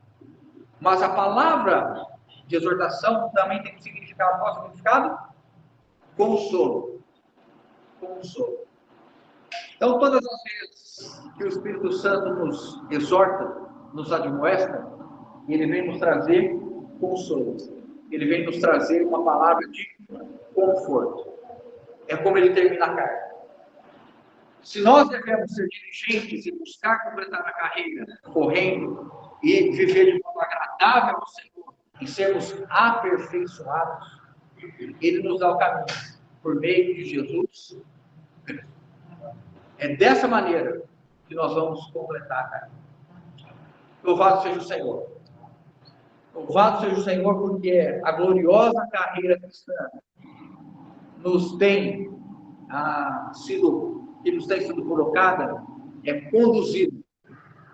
Mas a palavra de exortação também tem um significado. Qual é o significado? Consolo. consolo. Então, todas as vezes que o Espírito Santo nos exorta, nos admoesta, ele vem nos trazer consolo. Ele vem nos trazer uma palavra de conforto. É como ele termina a carta. Se nós devemos ser diligentes e buscar completar a carreira, correndo e viver de forma agradável ao Senhor, e sermos aperfeiçoados, ele nos dá o caminho por meio de Jesus. É dessa maneira que nós vamos completar a carreira. Louvado seja o Senhor. Louvado seja o Senhor, porque a gloriosa carreira cristã nos tem sido colocada, é conduzida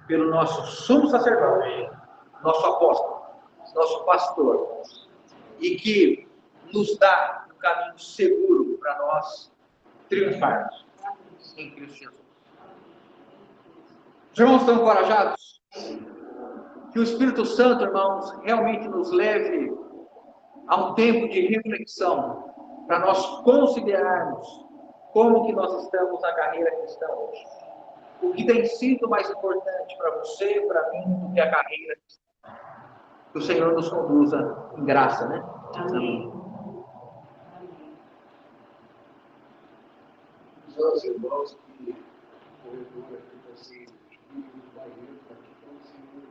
pelo nosso sumo sacerdote, nosso apóstolo, nosso pastor, e que nos dá um caminho seguro para nós triunfarmos em Cristo Jesus. Os irmãos estão encorajados? Que o Espírito Santo, irmãos, realmente nos leve a um tempo de reflexão, para nós considerarmos como que nós estamos na carreira cristã hoje. O que tem sido mais importante para você, para mim, do que a carreira cristã? Que o Senhor nos conduza em graça, né? Amém. Os irmãos que porventura ficam assim, vai indo aqui, então o Senhor